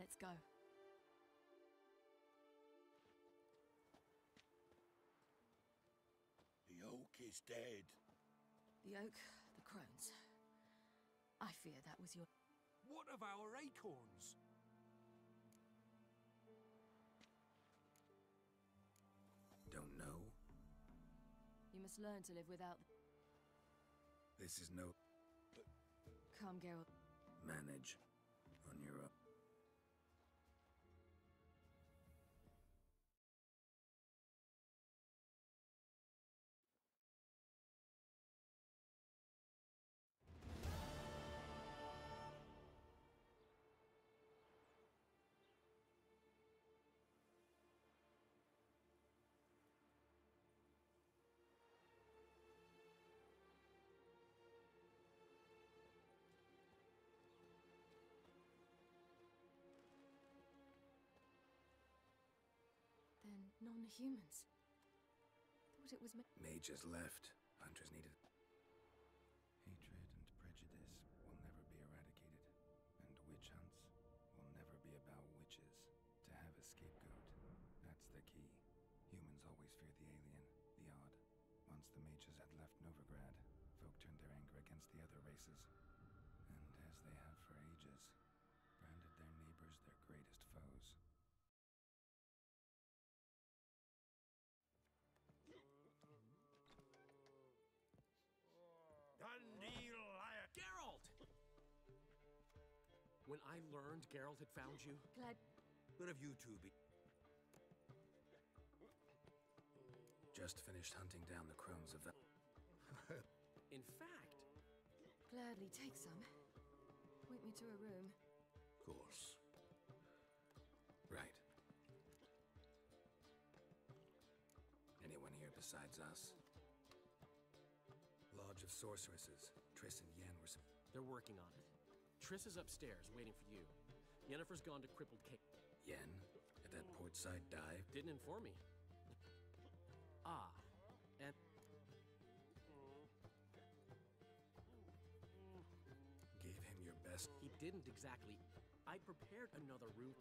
Let's go. The oak is dead. The oak, the crones. I fear that was your... What of our acorns? Don't know. You must learn to live without... This is no Come, Geralt. manage on your own. Then non-humans. Thought it was... Mages left. Hunters needed. Hatred and prejudice will never be eradicated. And witch hunts will never be about witches. To have a scapegoat, that's the key. Humans always fear the alien, the odd. Once the mages had left Novigrad, folk turned their anger against the other races. And as they have for ages, branded their neighbors their greatest foes. Geralt! When I learned Geralt had found you, Glad... none of you two be... Just finished hunting down the crones of... In fact, Gladly take some. Point me to a room. Of course. Right. Anyone here besides us? Lodge of Sorceresses. Triss and Yen were... they're working on it. Triss is upstairs, waiting for you. Yennefer's gone to Crippled Cave. Yen? At that portside dive? Didn't inform me. Ah, and... Gave him your best... he didn't exactly. I prepared another route.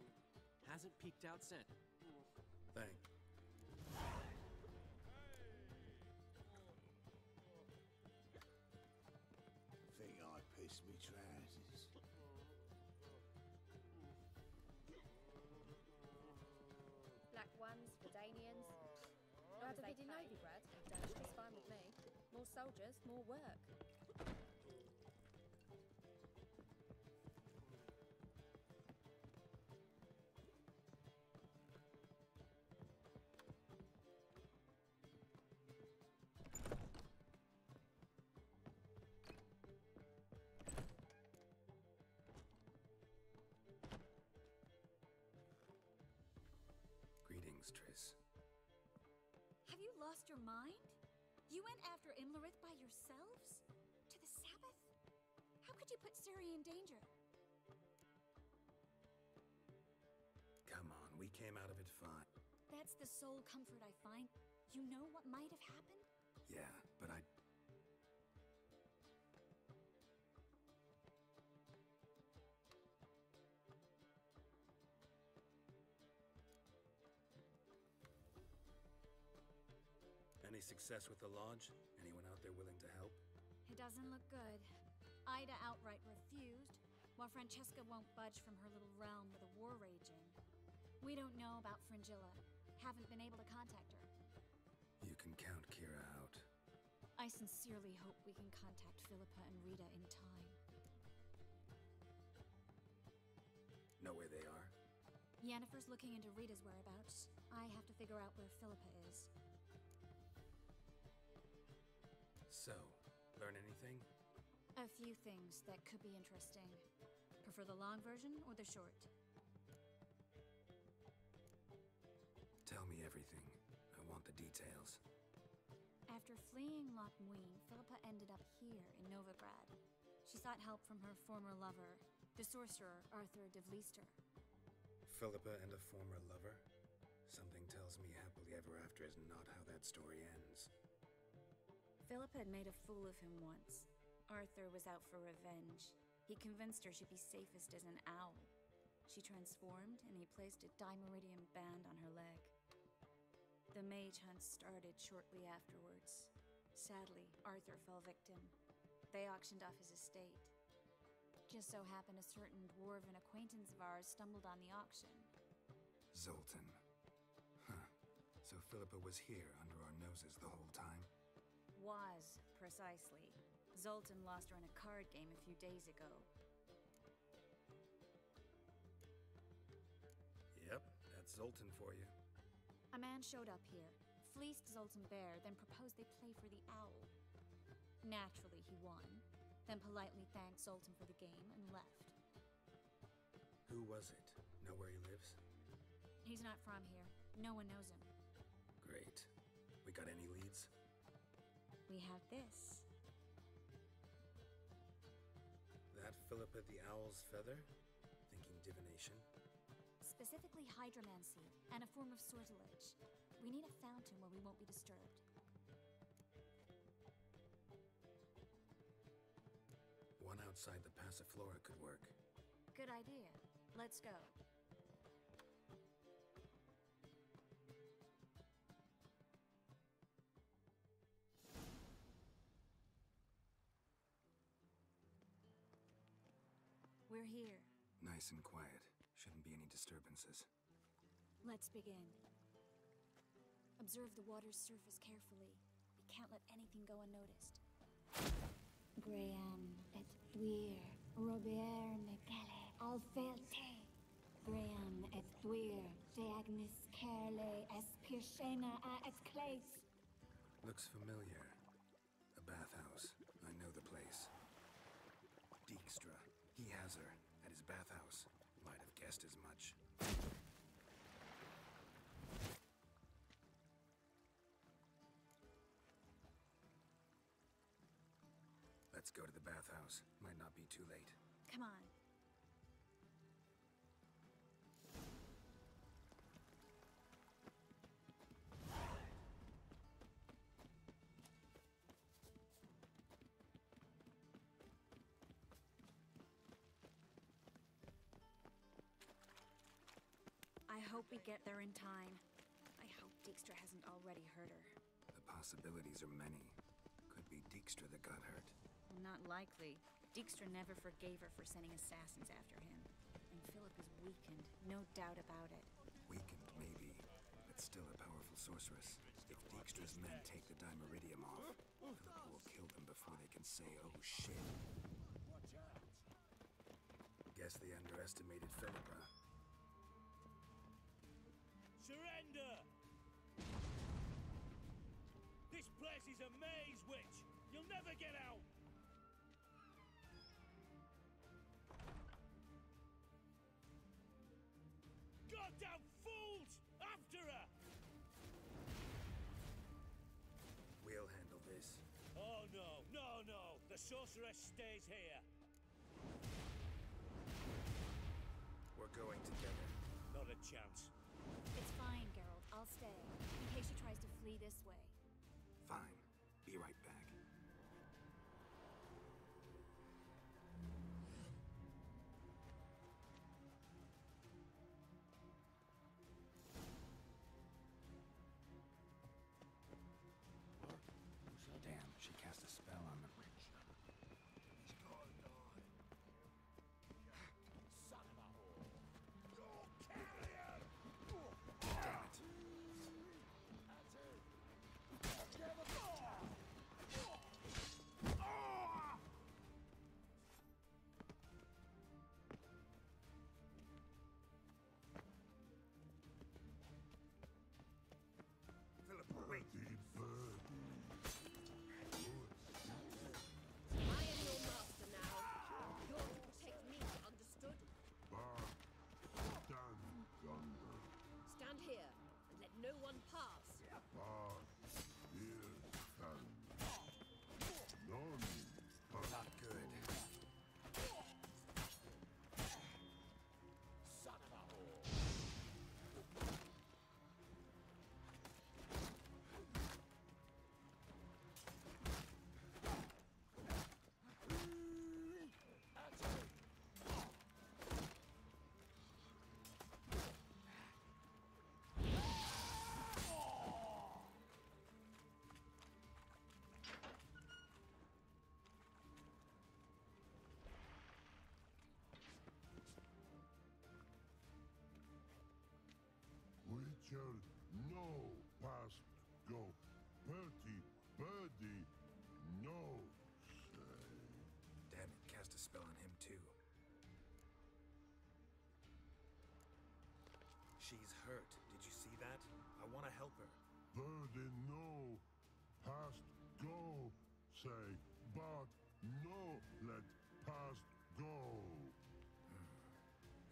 Hasn't peeked out since. Thank... Think I pissed me trousers. Black ones, Verdanians. Rather than Novigrad, it's fine with me. More soldiers, more work. Greetings, Triss. Have you lost your mind? You went after Imlerith by yourselves? To the Sabbath? How could you put Ciri in danger? Come on, we came out of it fine. That's the sole comfort I find. You know what might have happened? Yeah, but I... Any success with the lodge? Anyone out there willing to help? It doesn't look good. Ida outright refused, while Francesca won't budge from her little realm with a war raging. We don't know about Fringilla. Haven't been able to contact her. You can count Kira out. I sincerely hope we can contact Philippa and Rita in time. Know where they are? Yennefer's looking into Rita's whereabouts. I have to figure out where Philippa is. So, learn anything? A few things that could be interesting. Prefer the long version or the short? Tell me everything. I want the details. After fleeing Loch Muin, Philippa ended up here in Novigrad. She sought help from her former lover, the sorcerer Arthur de Vlister. Philippa and a former lover? Something tells me happily ever after is not how that story ends. Philippa had made a fool of him once. Arthur was out for revenge. He convinced her she'd be safest as an owl. She transformed, and he placed a dimeridium band on her leg. The mage hunt started shortly afterwards. Sadly, Arthur fell victim. They auctioned off his estate. Just so happened a certain dwarven acquaintance of ours stumbled on the auction. Zoltan. Huh. So Philippa was here under our noses the whole time? Was, precisely. Zoltan lost her in a card game a few days ago. Yep, that's Zoltan for you. A man showed up here, fleeced Zoltan bare, then proposed they play for the owl. Naturally, he won, then politely thanked Zoltan for the game and left. Who was it? Know where he lives? He's not from here. No one knows him. Great. We got any leads? We have this. That Philippa the Owl's feather? Thinking divination? Specifically hydromancy, and a form of sortilege. We need a fountain where we won't be disturbed. One outside the Passiflora could work. Good idea. Let's go. We're here. Nice and quiet. Shouldn't be any disturbances. Let's begin. Observe the water's surface carefully. We can't let anything go unnoticed. Graham et thuir, Robert Mecale, Alfelte. Graham et thuir, Deagnis Kerle, Espirshena a et Clace. Looks familiar. A bathhouse. I know the place. Dijkstra. He has her. At his bathhouse. Might have guessed as much. Let's go to the bathhouse. Might not be too late. Come on. I hope we get there in time. I hope Dijkstra hasn't already hurt her. The possibilities are many. Could be Dijkstra that got hurt. Not likely. Dijkstra never forgave her for sending assassins after him. And Philip is weakened, no doubt about it. Weakened, maybe, but still a powerful sorceress. If Dijkstra's men take the dimeridium off, Philippa will kill them before they can say, oh shit. Guess they underestimated Philippa. Surrender! This place is a maze, witch! You'll never get out! Goddamn fools! After her! We'll handle this. Oh no, no, no! The sorceress stays here! We're going together. Not a chance. It's fine, Geralt. I'll stay, in case she tries to flee this way. Fine. Be right back. Damn, she cast a spell on them. Damn it. shall no past go. Pretty birdie, no say. Damn it, cast a spell on him too. She's hurt. Did you see that? I want to help her. Birdie, no past go, say, but no let past go.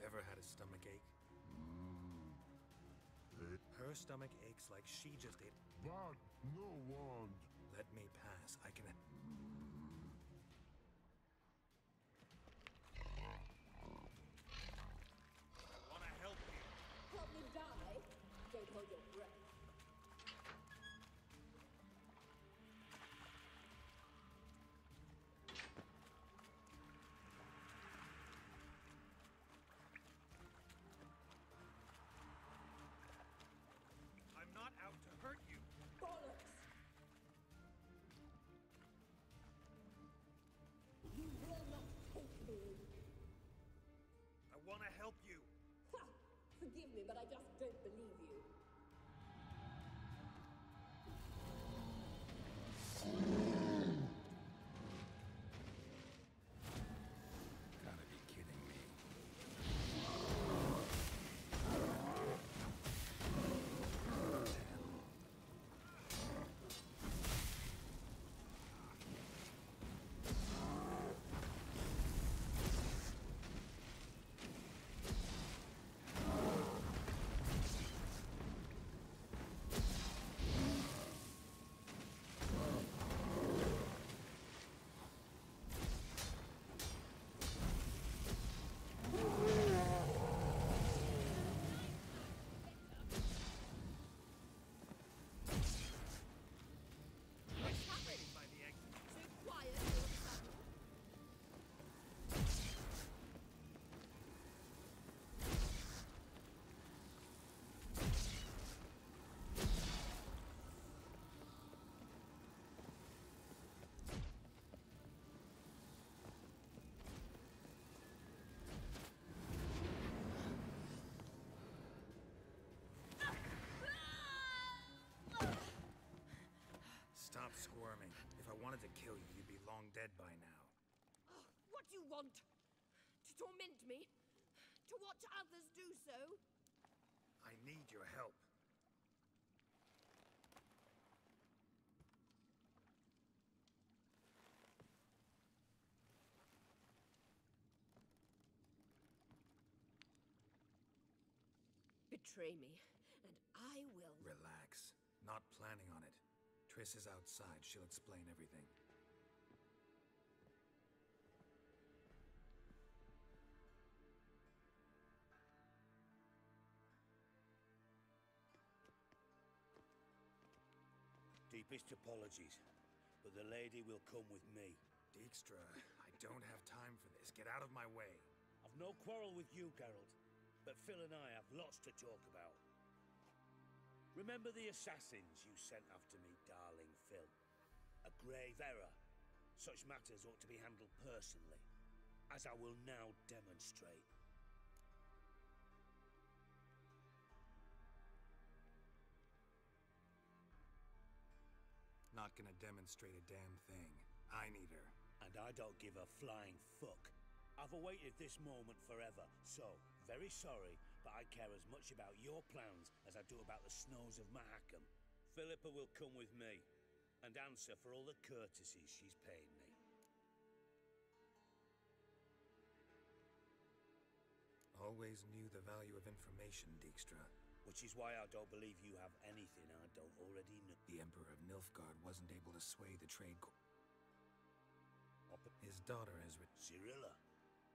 Ever had a stomach ache? Her stomach aches like she just ate. But no want. Let me pass. I can. Wanna help you? Help me die? Don't hold your breath. I'm not out to hurt you. Bollocks! You will not take me. I wanna help you. Ha! Forgive me, but I just don't believe you. Gotta be kidding me. Waiting by the exit. So quiet all of a sudden. Stop squirming. If I wanted to kill you, you'd be long dead by now. Oh, what do you want? To torment me? To watch others do so? I need your help. Betray me, and I will. Relax. Not planning on it. Triss is outside. She'll explain everything. Deepest apologies, but the lady will come with me. Dijkstra, I don't have time for this. Get out of my way. I've no quarrel with you, Geralt, but Phil and I have lots to talk about. Remember the assassins you sent after me, darling Phil? A grave error. Such matters ought to be handled personally, as I will now demonstrate. Not gonna demonstrate a damn thing. I need her. And I don't give a flying fuck. I've awaited this moment forever, so, very sorry, but I care as much about your plans as I do about the snows of Mahakam. Philippa will come with me, and answer for all the courtesies she's paid me. Always knew the value of information, Dijkstra. Which is why I don't believe you have anything I don't already know. The Emperor of Nilfgaard wasn't able to sway the trade His daughter has Cyrilla.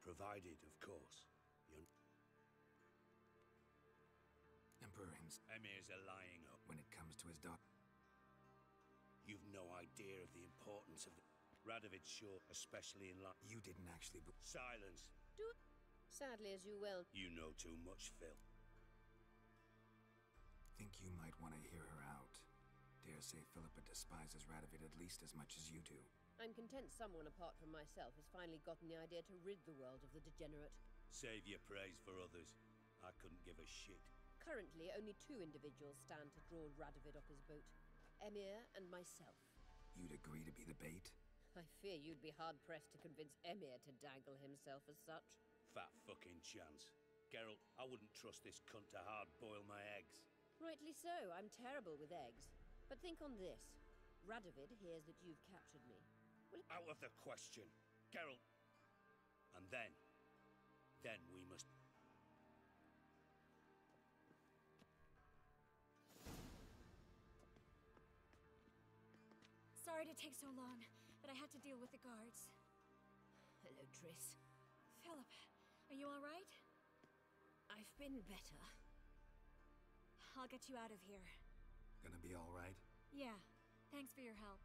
Provided, of course. Emperor himself. Emir's a lying up. When it comes to his daughter. You've no idea of the importance of the... Radovid's sure, especially in life. You didn't actually... Silence. Sadly, as you will. You know too much, Phil. Think you might want to hear her out. Dare say Philippa despises Radovid at least as much as you do. I'm content someone apart from myself has finally gotten the idea to rid the world of the degenerate. Save your praise for others. I couldn't give a shit. Currently, only 2 individuals stand to draw Radovid off his boat. Emir and myself. You'd agree to be the bait? I fear you'd be hard-pressed to convince Emir to dangle himself as such. Fat fucking chance. Geralt, I wouldn't trust this cunt to hard-boil my eggs. Rightly so, I'm terrible with eggs. But think on this. Radovid hears that you've captured me. Will... Out of the question. Geralt. And then we must... Sorry to take so long, but I had to deal with the guards. Hello, Triss. Philip, are you all right? I've been better. I'll get you out of here. Gonna be all right? Yeah, thanks for your help.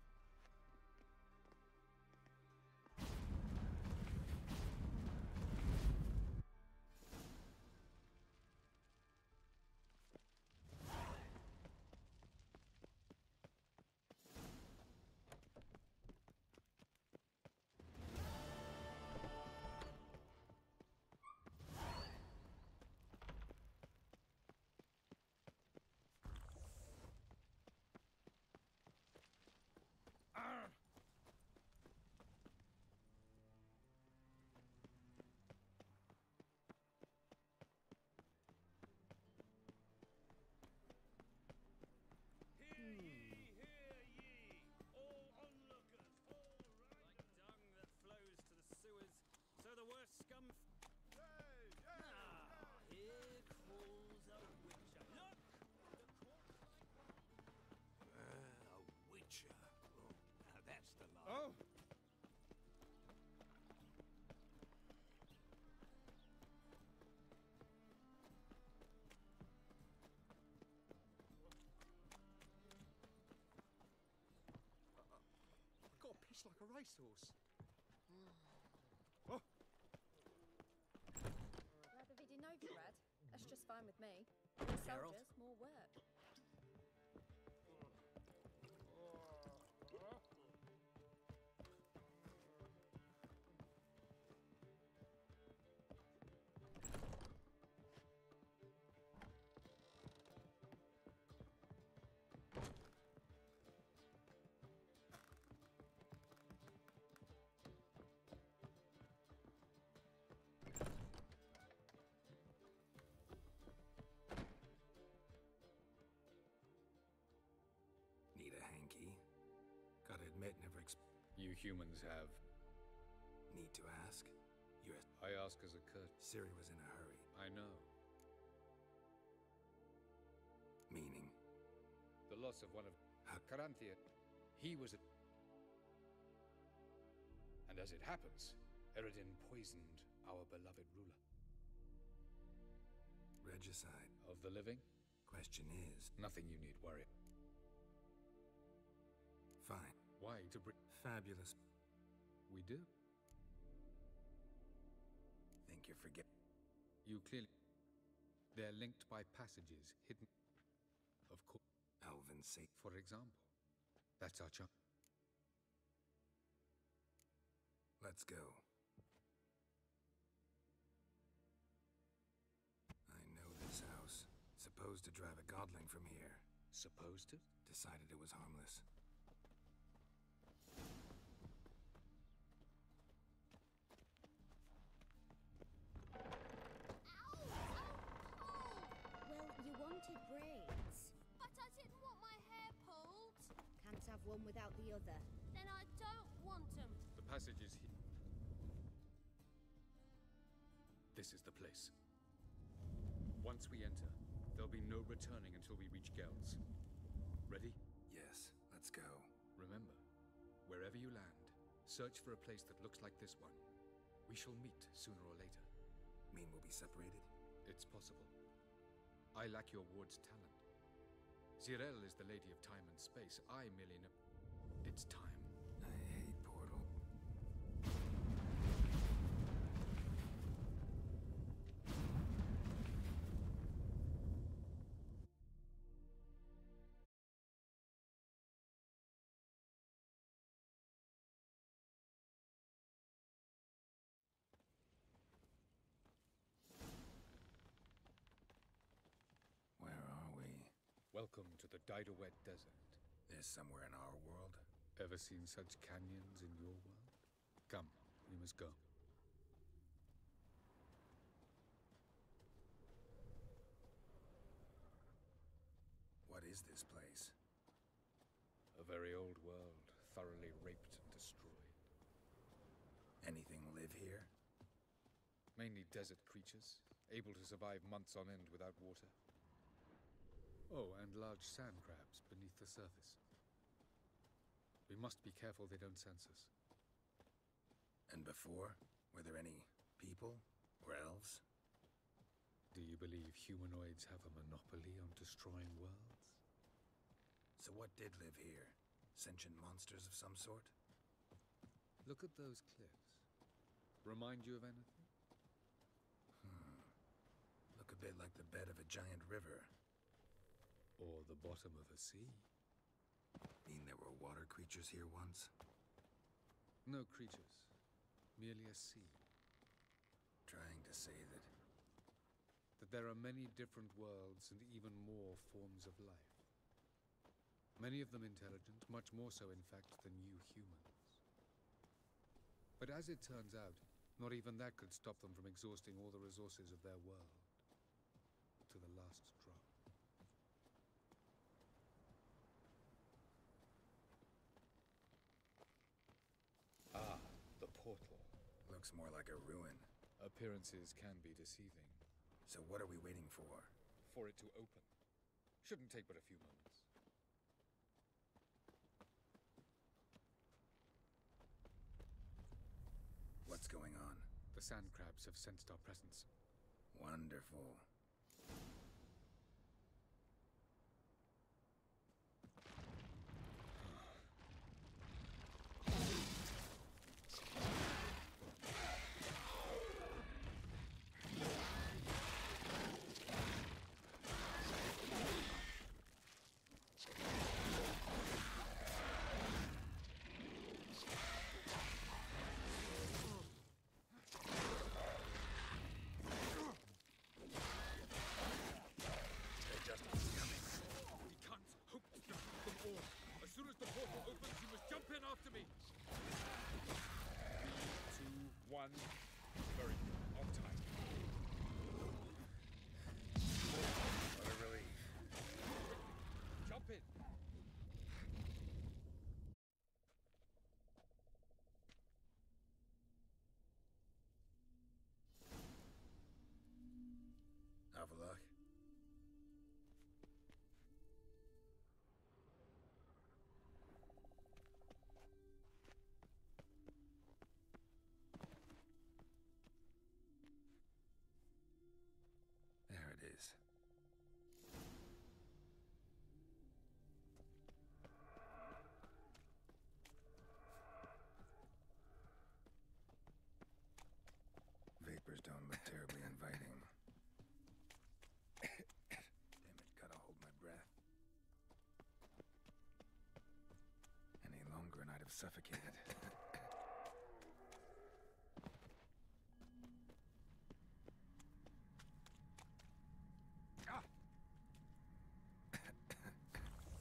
Oh! I've got to piss like a racehorse. Radovid in Novigrad? That's just fine with me. Geralt? Soldiers, more work. Need a hanky? Gotta admit, never You humans have. need to ask. You're... I ask as a curt. Ciri was in a hurry. I know. Meaning? The loss of one of Caranthea. He was a... And as it happens, Eredin poisoned our beloved ruler. Regicide. Of the living? Question is... Nothing you need worry. Fine. Why to bring... Fabulous. We do. Think you forget... You clearly... They're linked by passages hidden... Of course. Elven sake. For example. That's our chance. Let's go. I know this house. Supposed to drive a godling from here. Supposed to? Decided it was harmless. Well, you wanted braids. But I didn't want my hair pulled. Can't have one without the other. Then I don't want them. The passage is here. This is the place. Once we enter, there'll be no returning until we reach Gel's. Ready? Yes, let's go. Remember, wherever you land, search for a place that looks like this one. We shall meet sooner or later. Mean we'll be separated? It's possible. I lack your ward's talent. Zirel is the lady of time and space. I merely know... It's time. I hate Portal. Welcome to the Wet Desert. This somewhere in our world? Ever seen such canyons in your world? Come, we must go. What is this place? A very old world, thoroughly raped and destroyed. Anything live here? Mainly desert creatures, able to survive months on end without water. Oh, and large sand crabs beneath the surface. We must be careful they don't sense us. And before? Were there any people? Or elves? Do you believe humanoids have a monopoly on destroying worlds? So what did live here? Sentient monsters of some sort? Look at those cliffs. Remind you of anything? Look a bit like the bed of a giant river. Or the bottom of a sea. Mean there were water creatures here once? No creatures. Merely a sea. Trying to say that... That there are many different worlds and even more forms of life. Many of them intelligent, much more so in fact than you humans. But as it turns out, not even that could stop them from exhausting all the resources of their world. To the last drop. Ah, the portal. Looks more like a ruin. Appearances can be deceiving. So what are we waiting for? For it to open. Shouldn't take but a few moments. What's going on? The sand crabs have sensed our presence. Wonderful. After me! 3, 2, 1. Very good. On time. What a relief. Jump in! Avalok? Vapors don't look terribly inviting. Damn it, gotta hold my breath. Any longer and I'd have suffocated.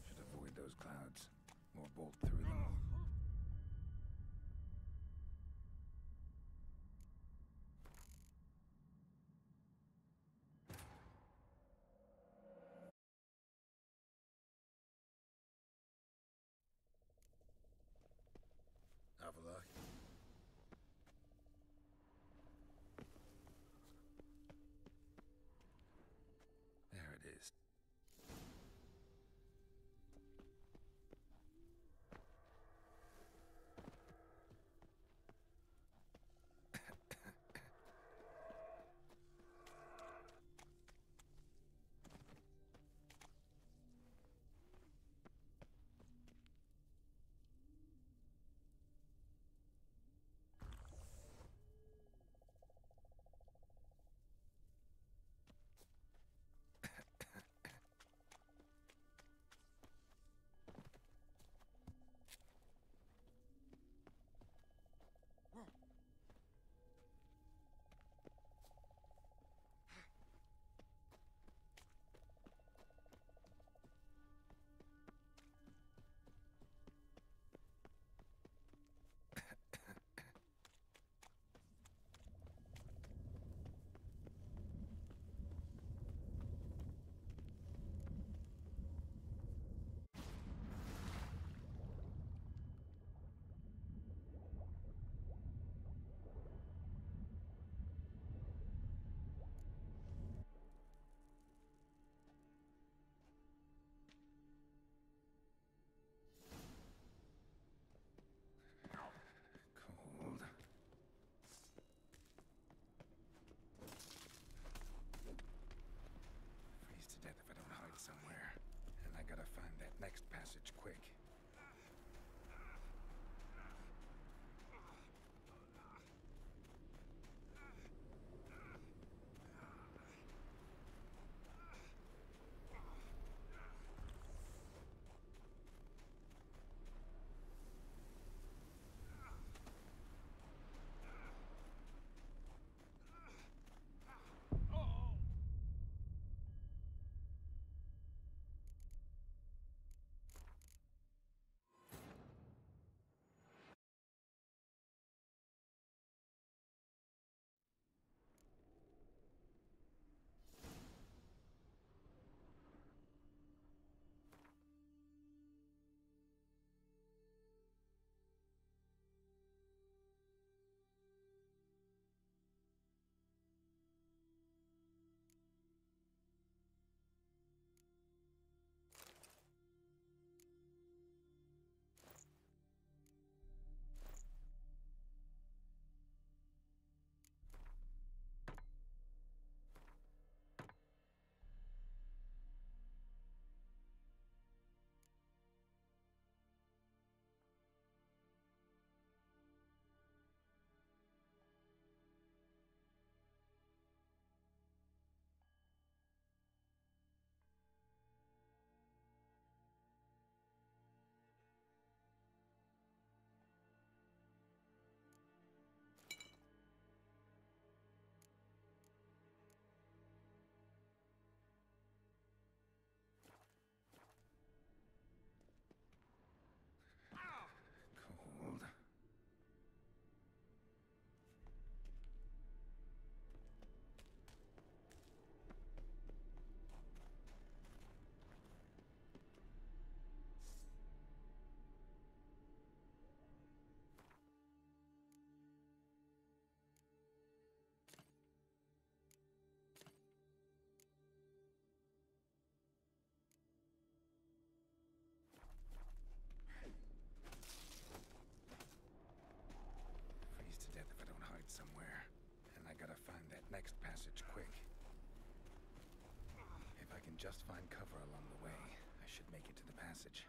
Should avoid those clouds, or bolt through them. Avalok. There it is. find cover along the way, I should make it to the passage.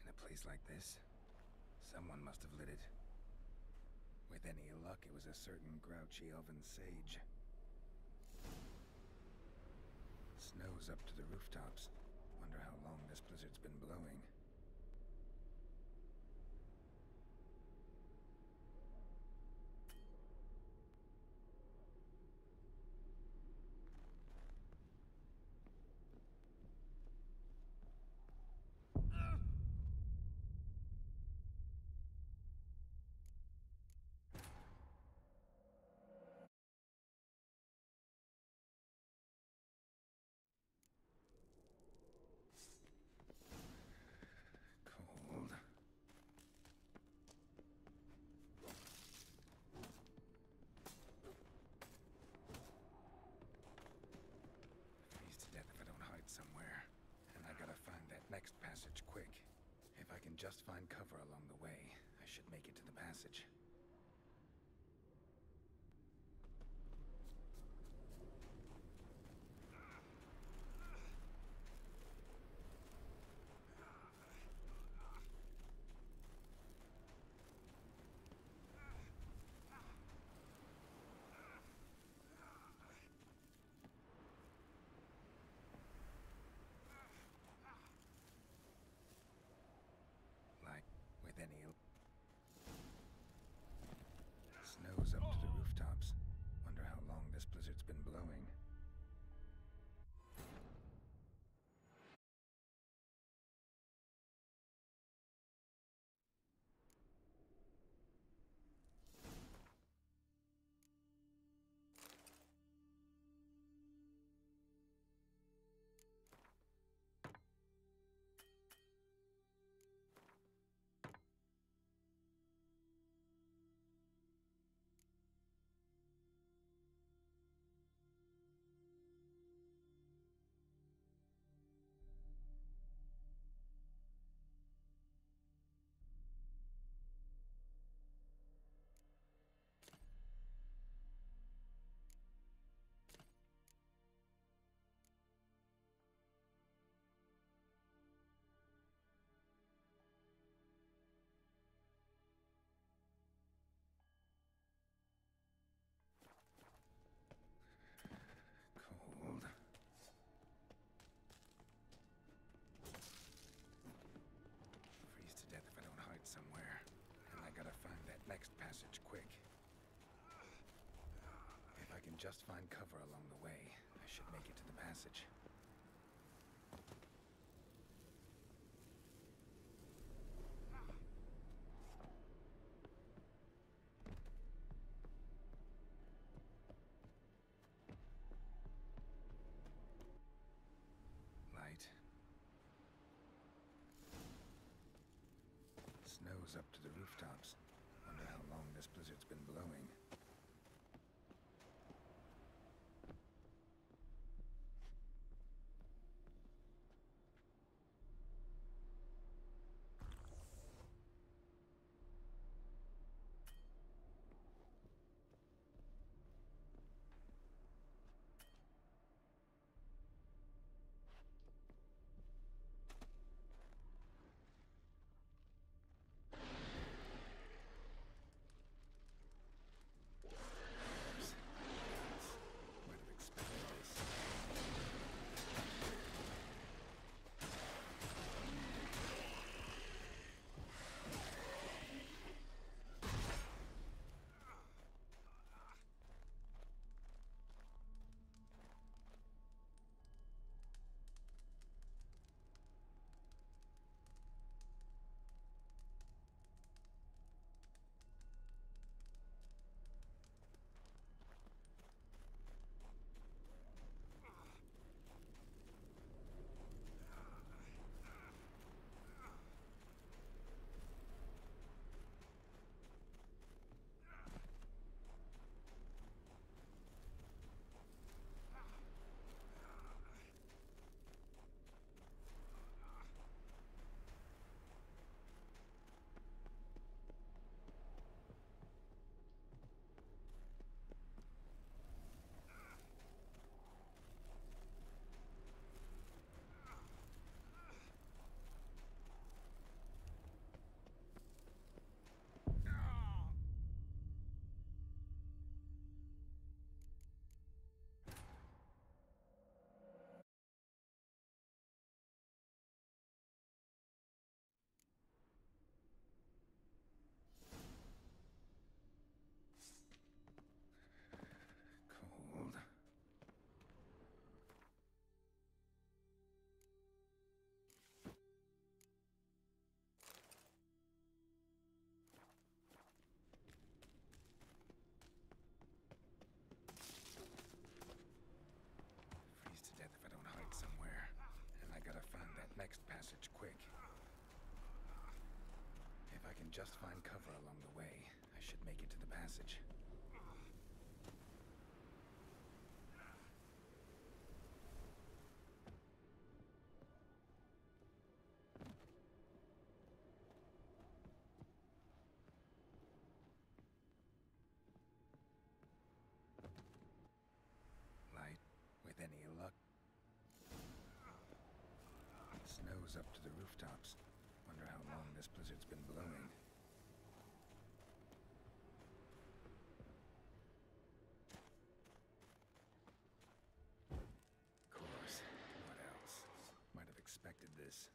In a place like this, someone must have lit it. With any luck, it was a certain grouchy elven sage. Snow's up to the rooftops. Wonder how long this blizzard's been blowing. Next passage quick. If I can just find cover along the way, I should make it to the passage. Snow's up to the rooftops. Wonder how long this blizzard's been blowing. Next passage quick. If I can just find cover along the way, I should make it to the passage. Light. Snow's up to the rooftops. Wonder how long this blizzard's been blowing. just find cover along the way, I should make it to the passage. Light, with any luck. Snow's up to the rooftops. Wonder how long this blizzard's been blowing. Of course. What else? Might have expected this.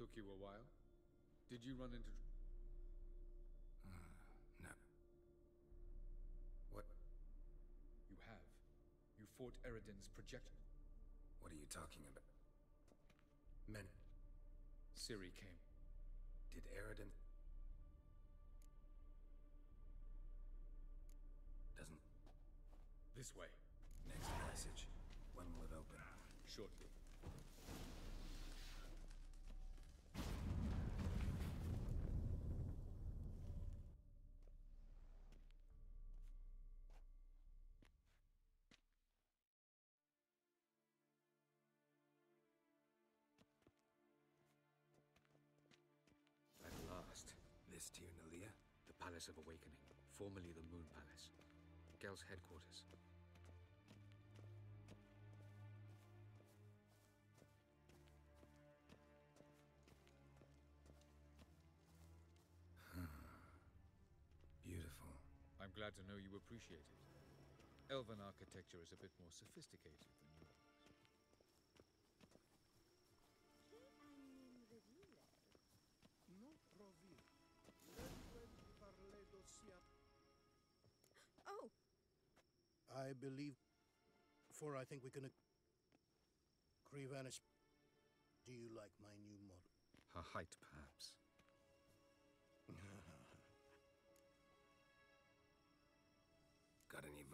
Took you a while? Did you run into... No. What? You have. You fought Eredin's projector. What are you talking about? Men. Ciri came. Did Eredin... Doesn't... This way. Next passage. When will it open? Shortly. At last. This Tyr Nalia? The Palace of Awakening, formerly the Moon Palace. Gel's headquarters. Beautiful. I'm glad to know you appreciate it. Elven architecture is a bit more sophisticated than yours. Oh! I believe... For I think we can... Krivanis... Do you like my new model? Her height, perhaps. Got any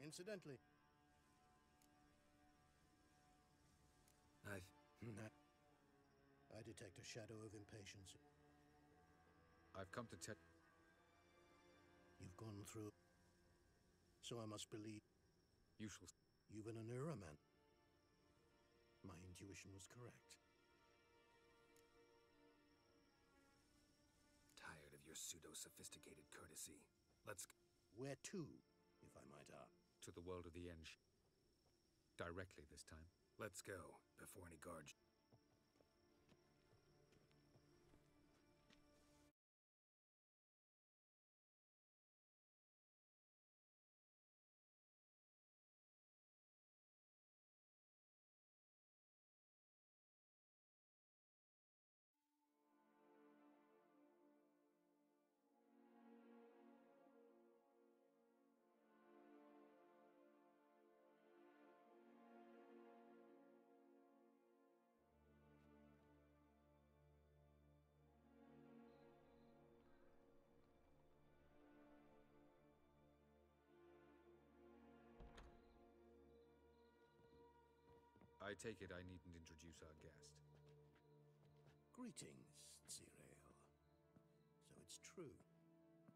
Incidentally... I detect a shadow of impatience. I've come to tell... You've gone through... So I must believe... You shall... You've been an era man. My intuition was correct. Tired of your pseudo-sophisticated courtesy. Let's... Where to, if I might ask? To the world of the End. Directly this time. Let's go, before any guards... I take it I needn't introduce our guest. Greetings, Cyril. So it's true.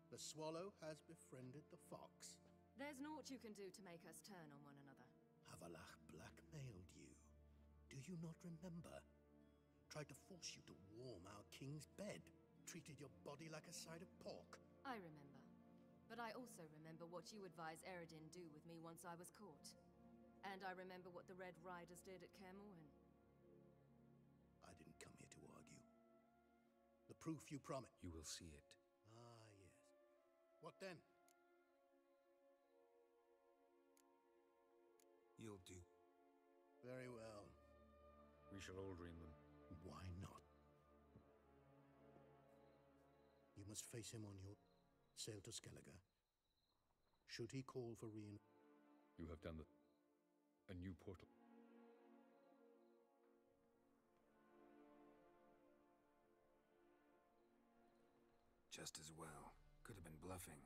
The swallow has befriended the fox. There's naught you can do to make us turn on one another. Havalach blackmailed you. Do you not remember? Tried to force you to warm our king's bed. Treated your body like a side of pork. I remember. But I also remember what you advised Eredin do with me once I was caught. And I remember what the Red Riders did at Kaer Morhen. I didn't come here to argue. The proof you promised. You will see it. Ah, yes. What then? You'll do. Very well. We shall all dream them. Why not? You must face him on your sail to Skellige. Should he call for You have done a new portal. Just as well. Could have been bluffing.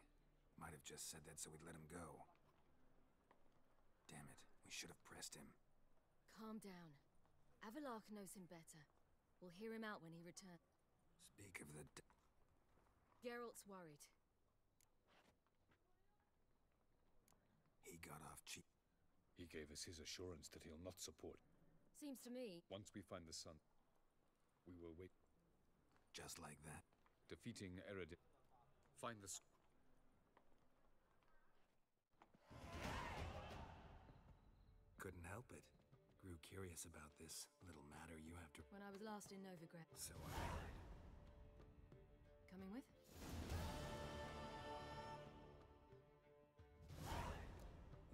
Might have just said that so we'd let him go. Damn it, we should have pressed him. Calm down. Avalark knows him better. We'll hear him out when he returns. Speak of the Geralt's worried. He got off cheap. He gave us his assurance that he'll not support. Seems to me... Once we find the sun, we will wait. Just like that. Defeating Eredin. Find the... Couldn't help it. Grew curious about this little matter you have to... When I was last in Novigrad. So I heard. Coming with?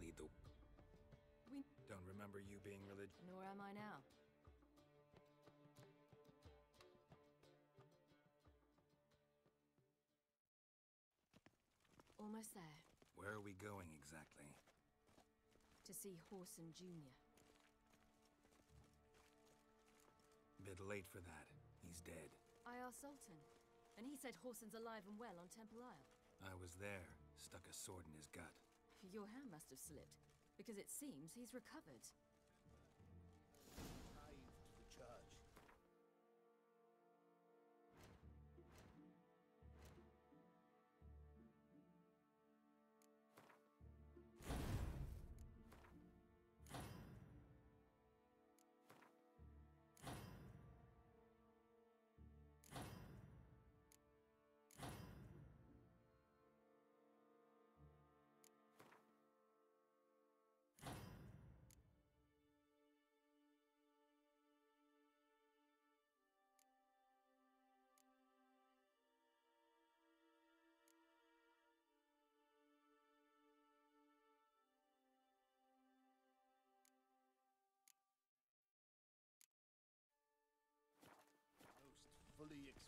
Lead the... We... Don't remember remember you being religious. Nor am I now. Almost there. Where are we going exactly? To see Horson Jr. Bit late for that. He's dead. I asked Sultan, and he said Horson's alive and well on Temple Isle. I was there, stuck a sword in his gut. Your hand must have slipped, because it seems he's recovered. Cave to the church.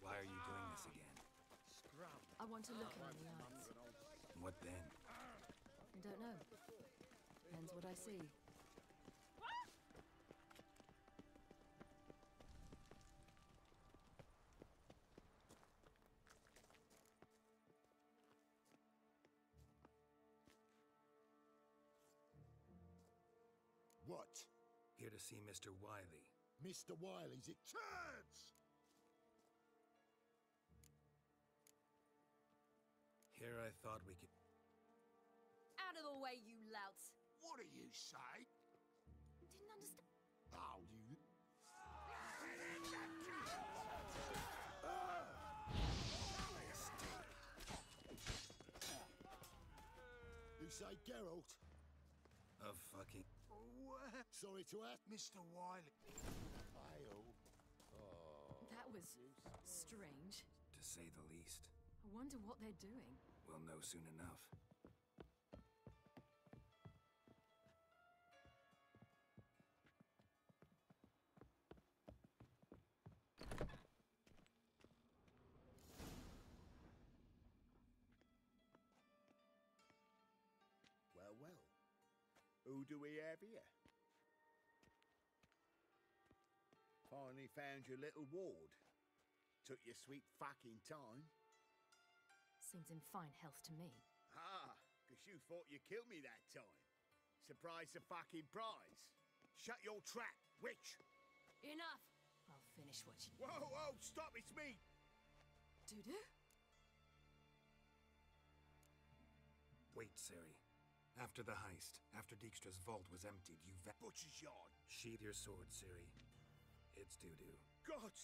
Why are you doing this again? I want to look him in the eyes. What then? I don't know. Depends what I see. What? Here to see Mr. Wiley. Mr. Wiley's a chance! Here I thought we could... Out of the way, you louts! What do you say? Didn't understand. Oh, you... You say Geralt? A fucking... Sorry to ask, Mr. Wiley. That was strange. To say the least. I wonder what they're doing. We'll know soon enough. Well, well. Who do we have here? Finally found your little ward. Took your sweet fucking time. Seems in fine health to me. Ah, because you thought you killed me that time. Surprise the fucking prize. Shut your trap, witch! Enough! I'll finish what you... Whoa, whoa, stop, it's me! Dudu? Wait, Ciri. After the heist, after Dijkstra's vault was emptied, you Butcher's yard. Sheathe your sword, Ciri. It's Dudu. God!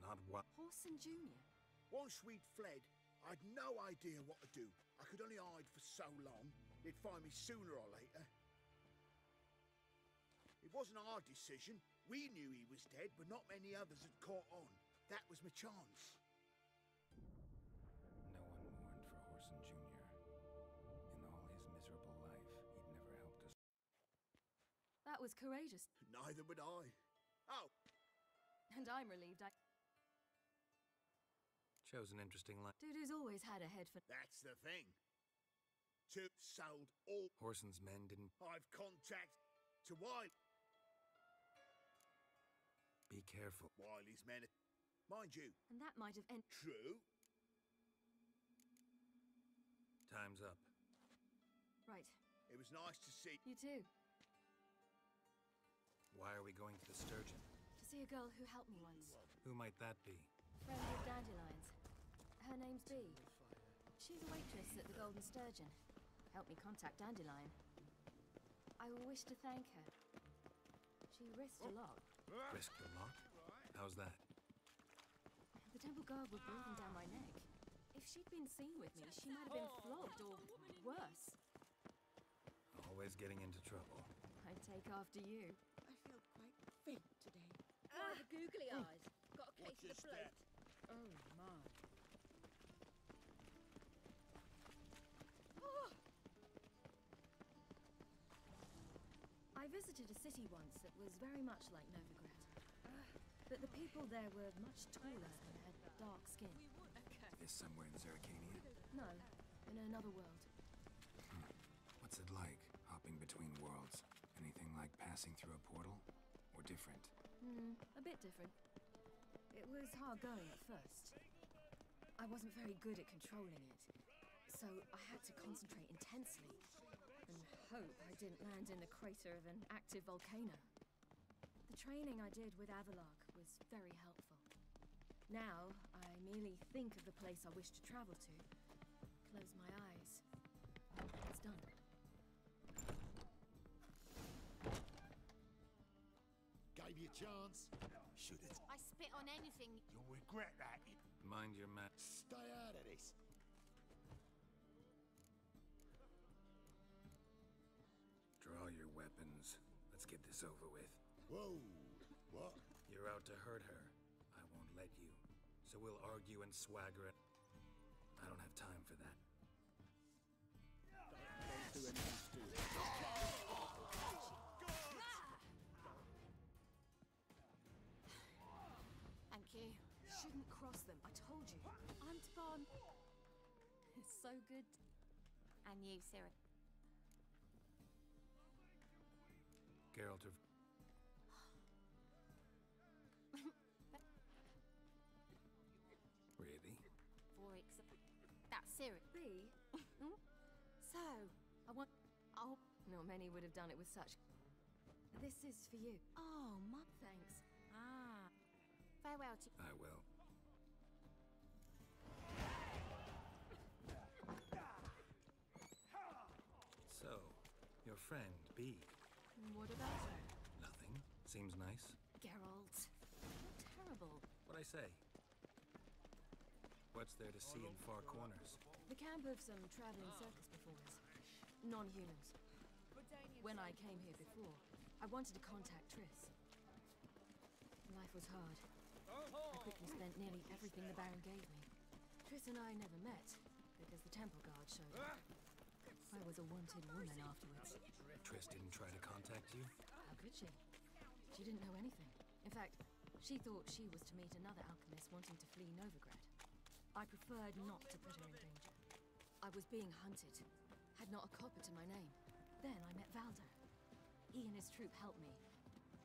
Not what? Horson Jr. Once we'd fled, I'd no idea what to do. I could only hide for so long. They'd find me sooner or later. It wasn't our decision. We knew he was dead, but not many others had caught on. That was my chance. No one mourned for Horson Jr. In all his miserable life, he'd never helped us. That was courageous. Neither would I. Oh! And I'm relieved I... Chose an interesting life. Dudu's always had a head for... That's the thing. Took, sold, all... Horson's men didn't... I've contact to Wiley. Be careful. Wiley's men... Mind you. And that might have ended... True. Time's up. Right. It was nice to see... You too. Why are we going to the Sturgeon? To see a girl who helped me once. Who might that be? Friend of Dandelion's. Her name's Bee. She's a waitress at the Golden Sturgeon. Helped me contact Dandelion. I wish to thank her. She risked a lot. Risked a lot? How's that? The temple guard were breathing down my neck. If she'd been seen with me, she might have been flogged or worse. Always getting into trouble. I'd take after you. I feel quite faint today. Ah, the googly eyes. Got a case of the bloat. Oh, my. visited a city once that was very much like Novigrad. But the people there were much taller and had dark skin. Is somewhere in Zeracania? No, in another world. What's it like, hopping between worlds? Anything like passing through a portal? Or different? A bit different. It was hard going at first. I wasn't very good at controlling it, so I had to concentrate intensely and hope I didn't land in the crater of an active volcano. The training I did with Avalok was very helpful. Now, I merely think of the place I wish to travel to, close my eyes. It's done. Gave you a chance. Should've. I spit on anything. You'll regret that. Mind your map. Stay out of this. Draw your weapons. Let's get this over with. Whoa. What? You're out to hurt her. I won't let you. So we'll argue and swagger it. I don't have time for that. Thank you. Shouldn't cross them, I told you. I'm to Bond. It's so good. And you, Sarah. Geralta. Really? That's Sarah. B? So, I want... Oh, not many would have done it with such... This is for you. Oh, Mum, thanks. Ah. Farewell to... I will. So, your friend, B. What about her? Nothing. Seems nice. Geralt. Terrible. What'd I say? What's there to see in far corners? The camp of some traveling circus performers. Non-humans. When I came here before, I wanted to contact Triss. Life was hard. I quickly spent nearly everything the Baron gave me. Triss and I never met, because the temple guard showed up. I was a wanted woman afterwards. Triss didn't try to contact you? How could she? She didn't know anything. In fact, she thought she was to meet another alchemist wanting to flee Novigrad. I preferred not to put her in danger. I was being hunted, had not a copper to my name. Then I met Valder. He and his troop helped me,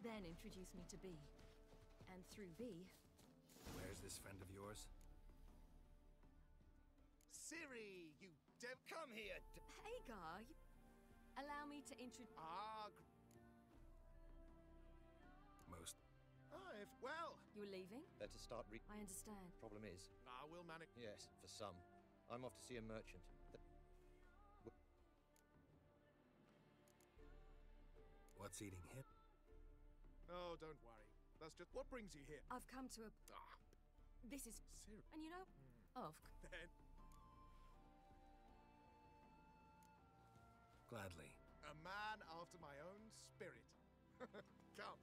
then introduced me to B. And through B... Where's this friend of yours? Siri, you come here. Hagar, allow me to introduce... Most. Well... You're leaving? Better start I understand. Problem is... I will manage... Yes, for some. I'm off to see a merchant. What's eating him? Oh, don't worry. That's just... What brings you here? I've come to a... This is... Siri. And you know... Of... Then... Gladly. A man after my own spirit. Come.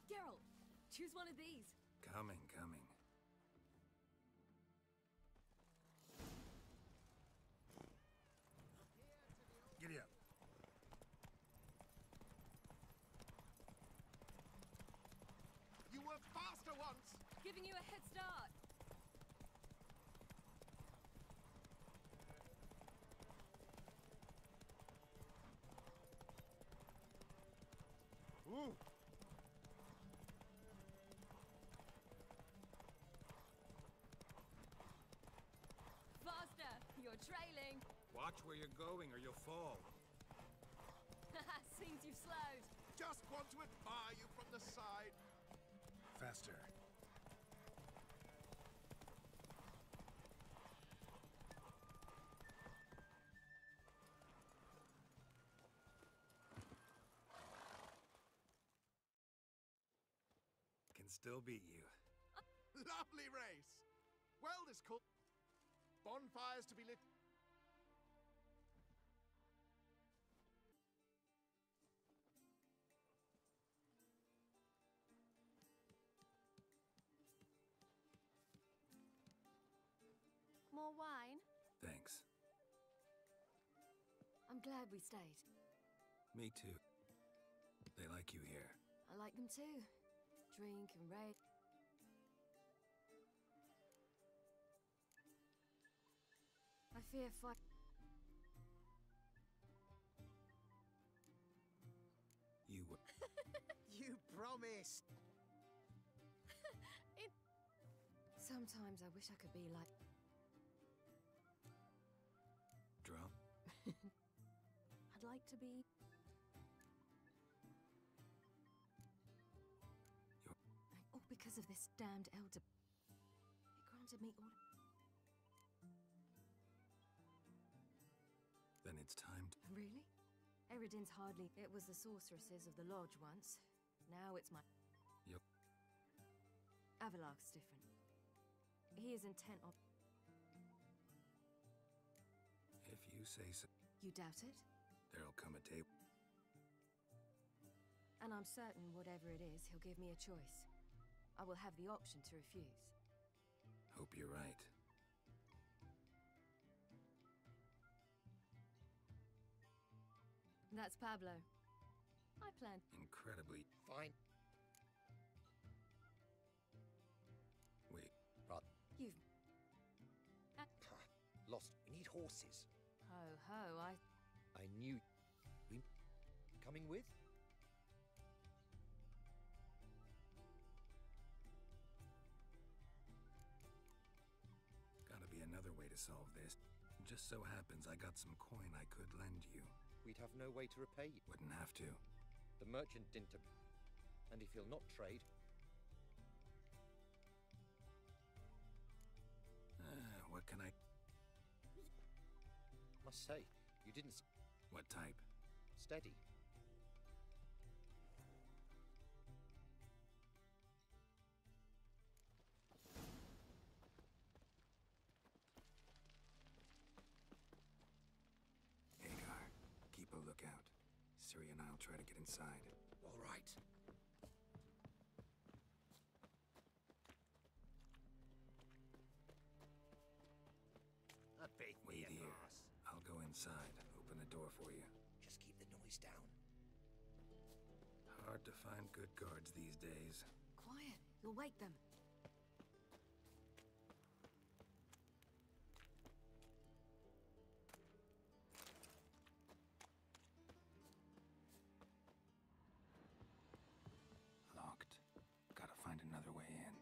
Geralt, choose one of these. Coming. Giddy up. You were faster once! Giving you a head start. Ooh! Faster! You're trailing. Watch where you're going or you'll fall. Seems you've slowed. Just want to admire you from the side. Faster. Can still beat you. Lovely race. Well, this cool. Bonfires to be lit. more wine? Thanks. I'm glad we stayed. Me too. They like you here. I like them too. Drink and raid. I fear fight. You were. You promised! Sometimes I wish I could be like... Drum? I'd like to be... Oh, because of this damned elder... It granted me all... Then it's time to... Really? Eridin's hardly... It was the sorceresses of the lodge once. Now it's my... Yep. Avalok's different. He is intent on... If you say so. You doubt it? There'll come a day. And I'm certain whatever it is, he'll give me a choice. I will have the option to refuse. Hope you're right. That's Pablo. I plan... Incredibly. Fine. Wait. But You've... lost. We need horses. Ho, ho, I knew. We coming with? Gotta be another way to solve this. Just so happens I got some coin I could lend you. We'd have no way to repay you. Wouldn't have to. The merchant didn't. And if he'll not trade, what can I... must say, you didn't. What type? Steady. Hagar, keep a lookout. Siri and I'll try to get inside. All right. Wait here. I'll go inside. Open the door for you. Just keep the noise down. Hard to find good guards these days. Quiet. You'll wake them. Locked. Gotta find another way in.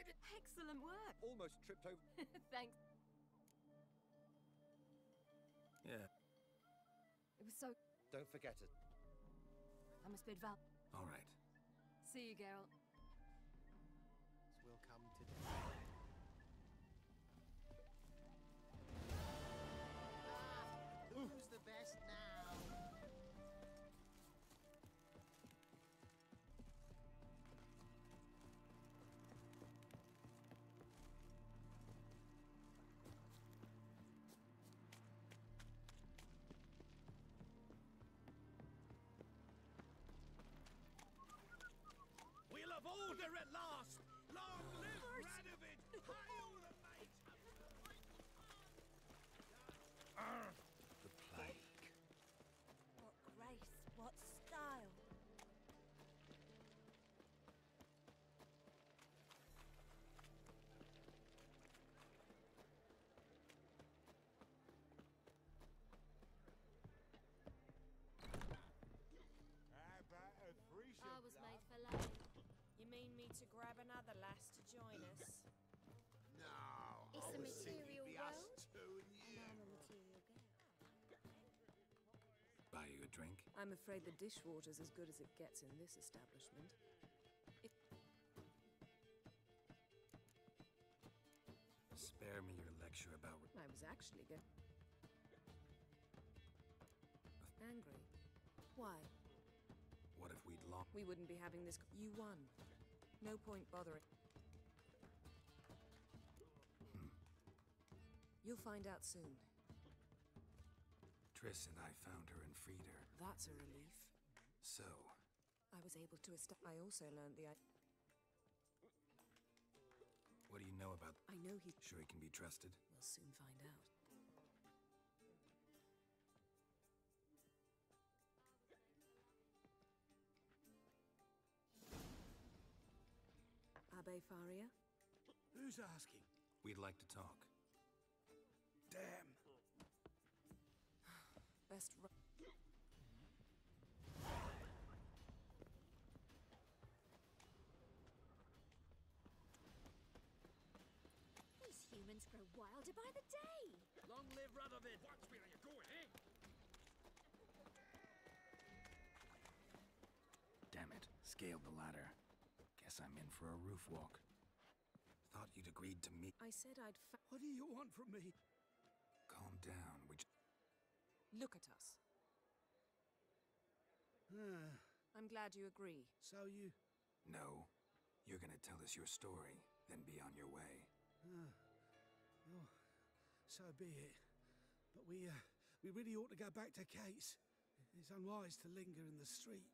did it! Excellent work. Almost tripped over. Thanks. Yeah. It was so... Don't forget it. I must bid Val. All right. See you, Geralt. Will come today. Who's the best now? We'll have order at last! Long live Radovid! Hail the mate! The plague. What grace, what style. I was made for laying. You mean me to grab another lass to join us? No, It's I a was thinking material it'd be us world. two and you. And I'm a material girl. Buy you a drink? I'm afraid the dishwater's as good as it gets in this establishment. Spare me your lecture about... I was actually angry. Why? What if we'd lost? We wouldn't be having this. You won. No point bothering. You'll find out soon. Triss and I found her and freed her. That's a relief. So, I was able to I also learned the. what do you know about... I know he's... Sure he can be trusted? We'll soon find out. Abbe Faria? Who's asking? We'd like to talk. Damn! Best... These humans grow wilder by the day. Long live Radovid! Watch where you're going, eh? Damn it. Scaled the ladder. Guess I'm in for a roof walk. Thought you'd agreed to meet... I said I'd What do you want from me? Calm down. Look at us. I'm glad you agree. So you... No. You're gonna tell us your story, then be on your way. Oh, so be it. But we really ought to go back to Kate's. It's unwise to linger in the street.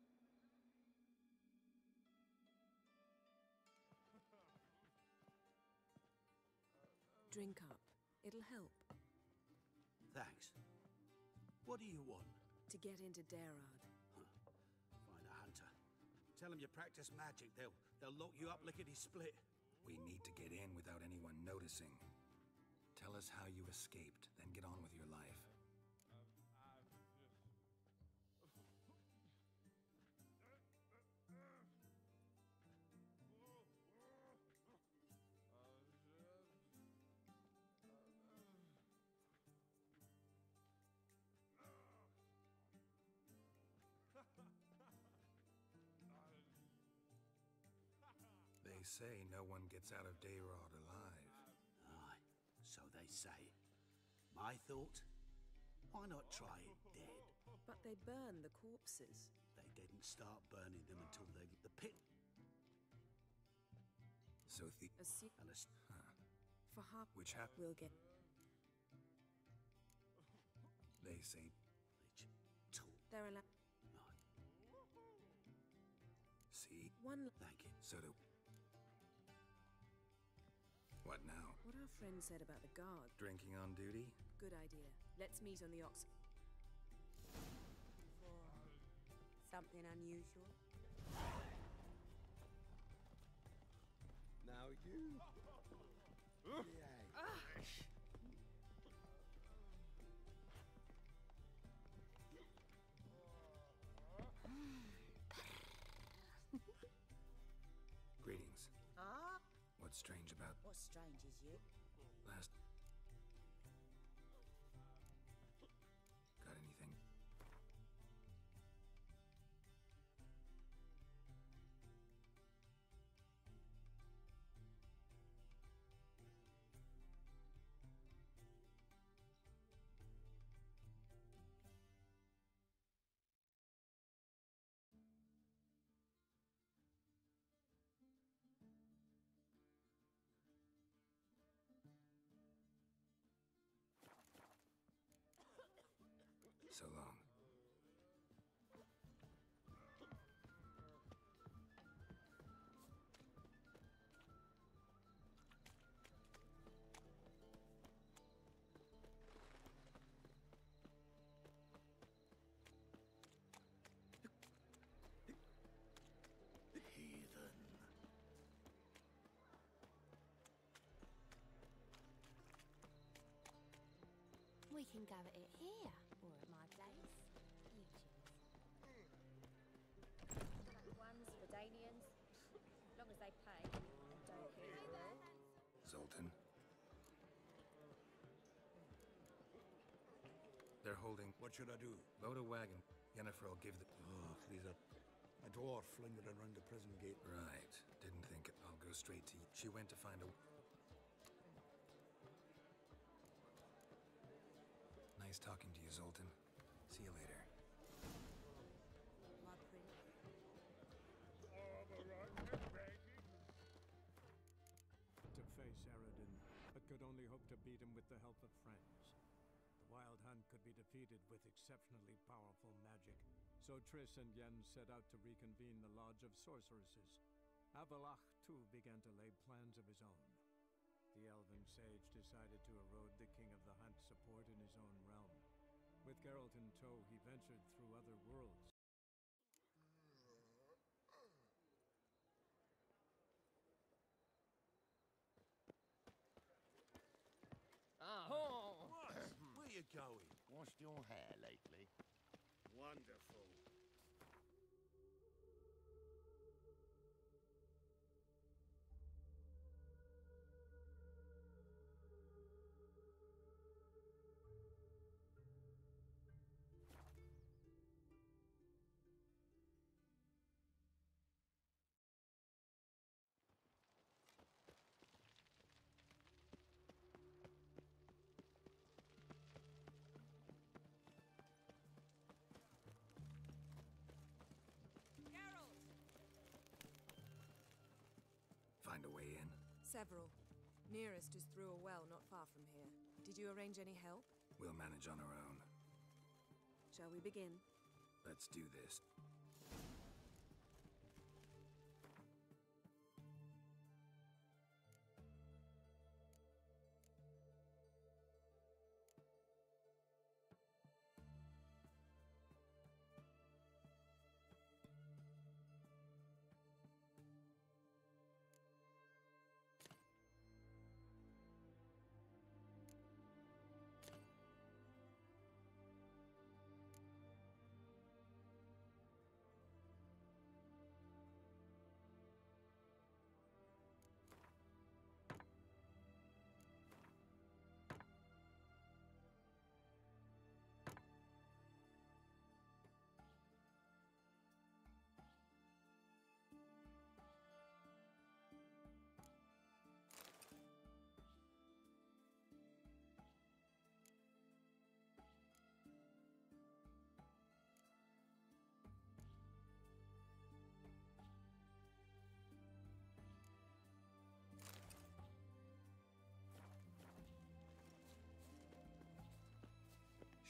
Drink up. It'll help. Thanks. What do you want? To get into Derard. Find a hunter. Tell them you practice magic. They'll lock you up lickety-split. We need to get in without anyone noticing. Tell us how you escaped, then get on with your life. They say no one gets out of Derard alive. Aye, so they say. My thought? Why not try it dead? But they burn the corpses. They didn't start burning them until the pit. So the... And For half... Which hap... We'll get... They say... They're allowed... See? One... Thank you. So do... What now? What our friend said about the guard. Drinking on duty? Good idea. Let's meet on the Ox... Something unusual? Now you... Greetings. Ah? What strange strange as you. Last... Got anything? So long. Heathen. We can go at it here, or at my place. You choose. Ones for Danians. As long as they pay and don't hear the rule. Zoltan. They're holding... What should I do? Load a wagon. Yennefer will give the... Oh, please, a dwarf lingered around the prison gate. Right. Didn't think it. I'll go straight to you. She went to find a... Nice talking to you, Zoltan. See you later. My prince. To face Eredin, but could only hope to beat him with the help of friends. The Wild Hunt could be defeated with exceptionally powerful magic, so Triss and Yen set out to reconvene the Lodge of Sorceresses. Avalach, too, began to lay plans of his own. The elven sage decided to erode the King of the Hunt's support in his own realm. With Geralt in tow, he ventured through other worlds. Oh! What? Where you going? Washed your hair lately? Wonderful. Find a way in? Several. Nearest is through a well not far from here. Did you arrange any help? We'll manage on our own. Shall we begin? Let's do this.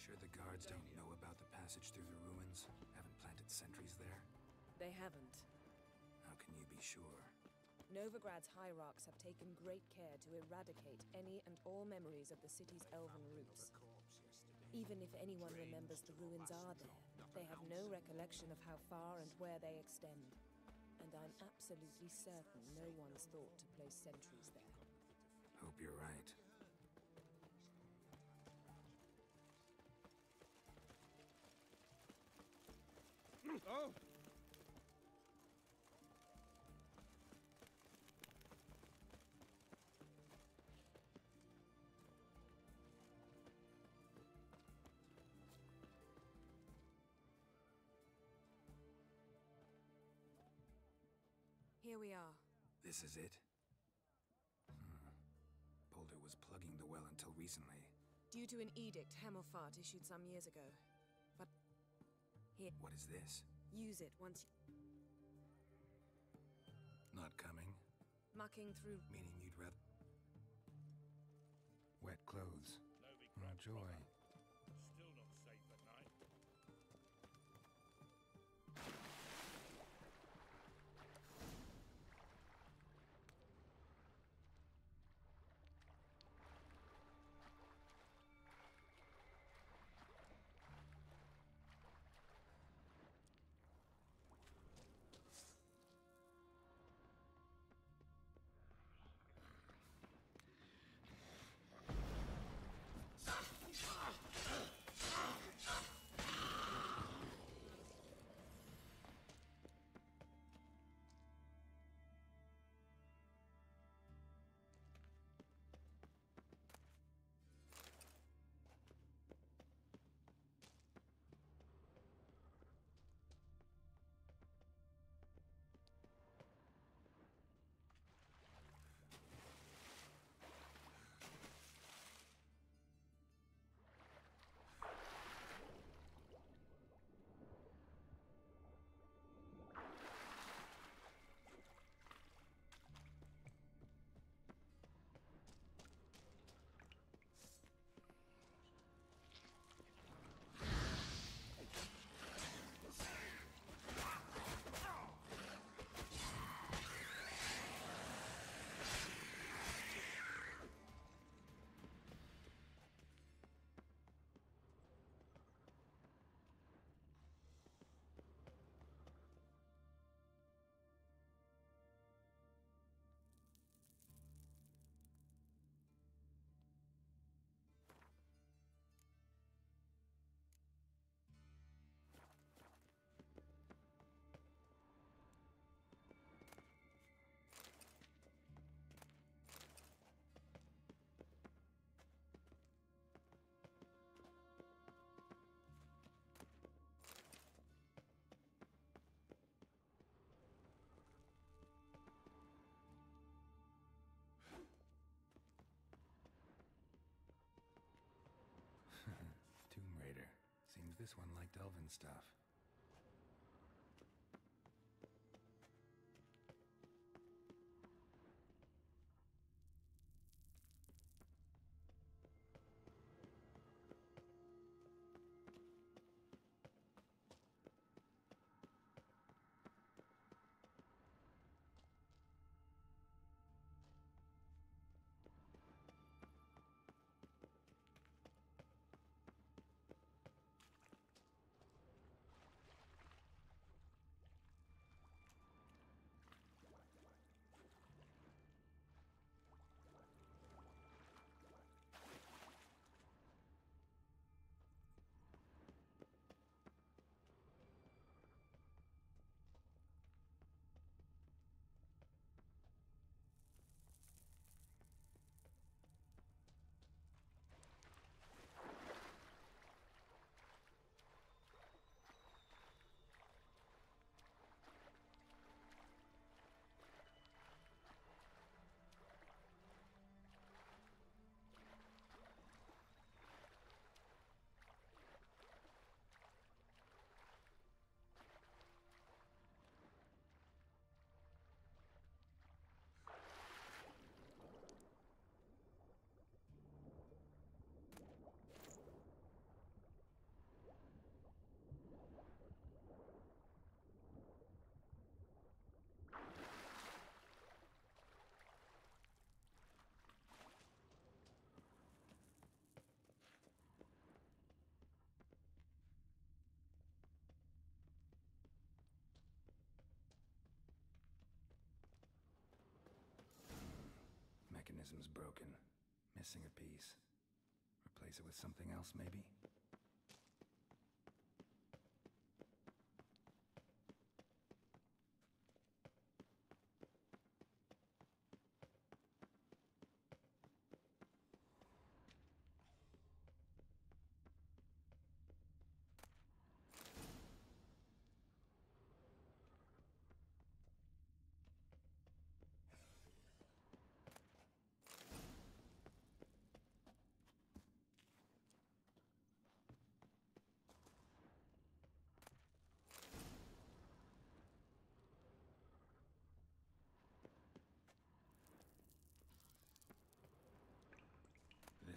Sure the guards don't know about the passage through the ruins? Haven't planted sentries there? They haven't. How can you be sure? Novigrad's hierarchs have taken great care to eradicate any and all memories of the city's elven roots. Even if anyone remembers the ruins are there, they have no recollection of how far and where they extend. And I'm absolutely certain no one's thought to place sentries there. Hope you're right. Oh! Here we are. This is it? Boulder was plugging the well until recently. Due to an edict Hemelfart issued some years ago. But... here. What is this? Use it once Not coming? mucking through... Meaning you'd rather... Wet clothes. Oh, joy. Still not safe at night. Seems this one liked elven stuff. Mechanism's broken. Missing a piece. Replace it with something else, maybe?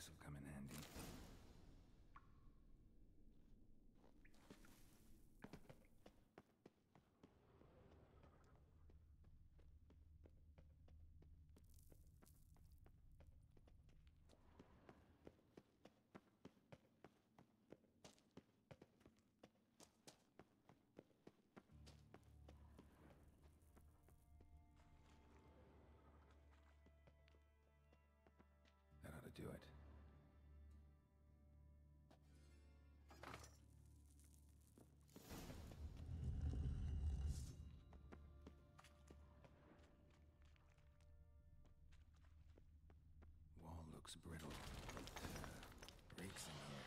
This'll come in handy. That ought to do it. Wall looks brittle. It reeks in here.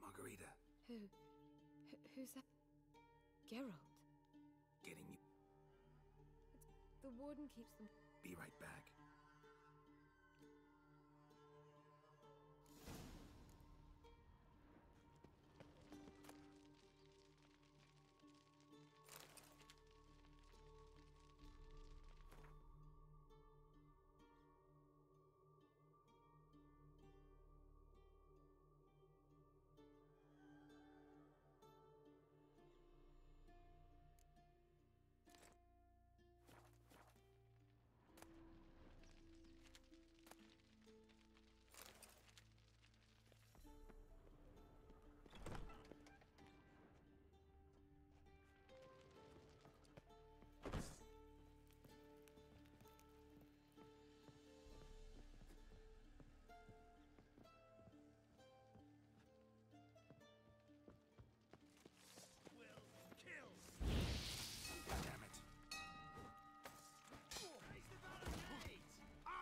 Margarita. Who's that? Geralt. Getting you. The warden keeps them. Be right back.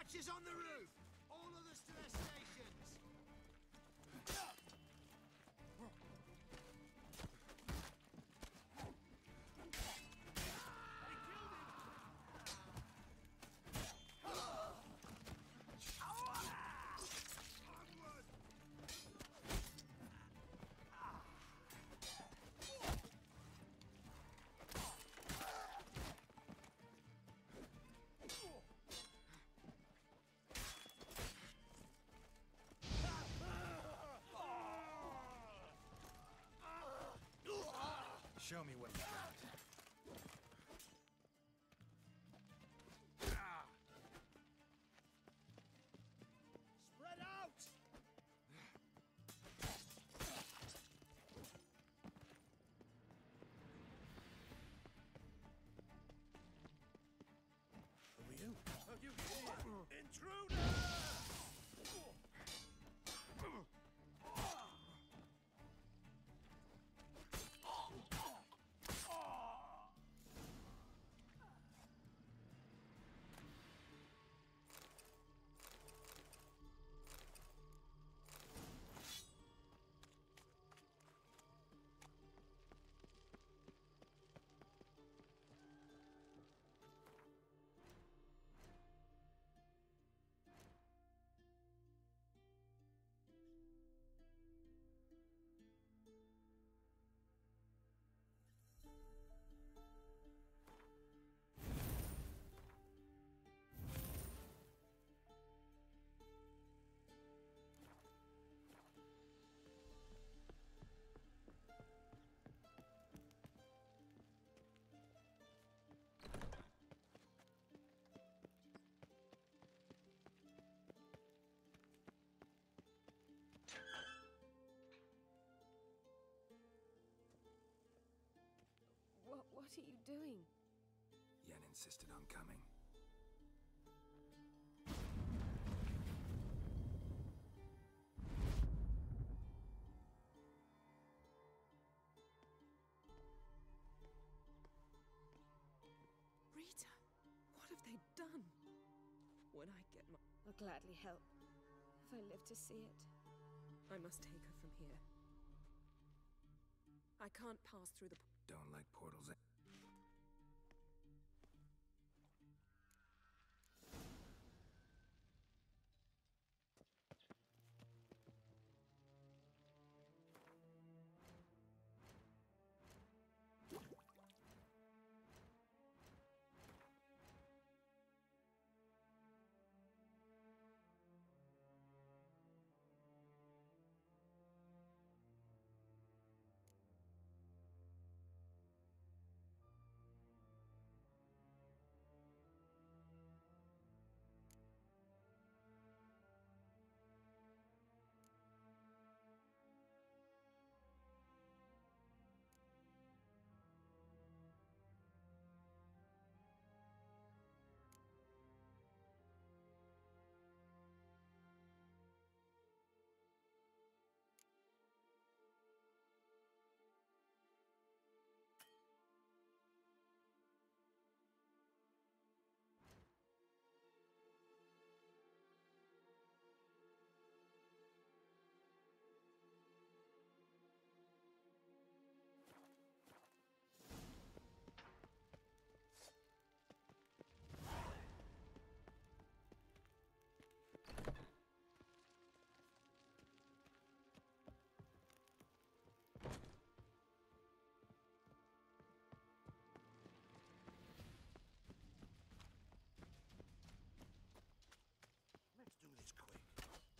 Archers on the roof! All others to their stations! Show me what you got. Spread out! Who are you? How do you get here? Intruder! What are you doing? Yen insisted on coming. Rita, what have they done? When I get my... I'll gladly help, if I live to see it. I must take her from here. I can't pass through the... Don't like portals.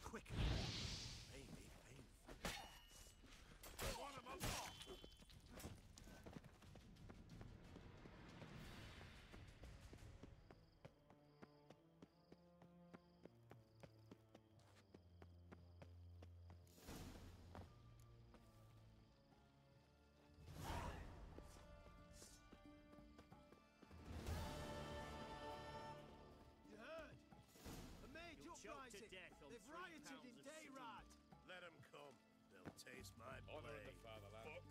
Quick! Maybe painful. One of them! You heard? A major Choked to uprising. death on They've 3 rioted pounds in of Dayrad. Let them come. They'll taste my blade. Honor of the fatherland. Fuck.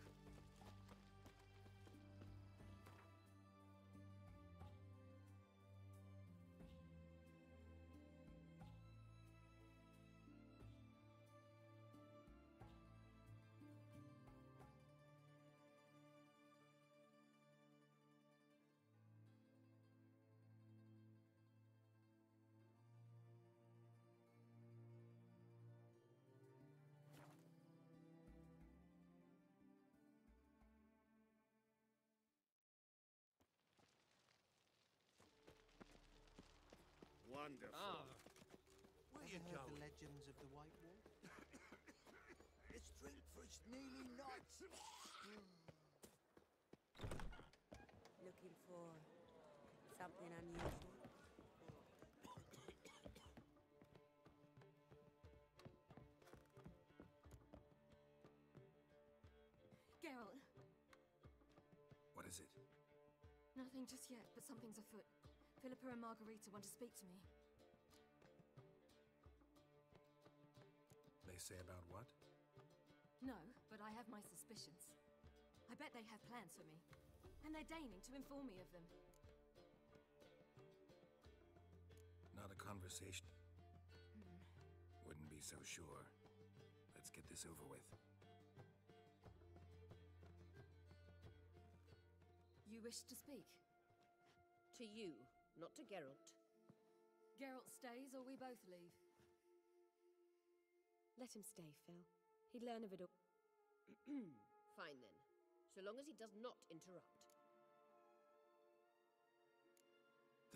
Wonderful. Where you Ever heard going? the legends of the White Wall? It's drink for its nearly night. Looking for something unusual? Geralt, What is it? nothing just yet, but something's afoot. Philippa and Margarita want to speak to me. They say about what? No, but I have my suspicions. I bet they have plans for me, and they're deigning to inform me of them. Not a conversation. Wouldn't be so sure. Let's get this over with. You wish to speak? To you, not to Geralt. Geralt stays, or we both leave. Let him stay, Phil. He'd learn of it all. Fine then, so long as he does not interrupt.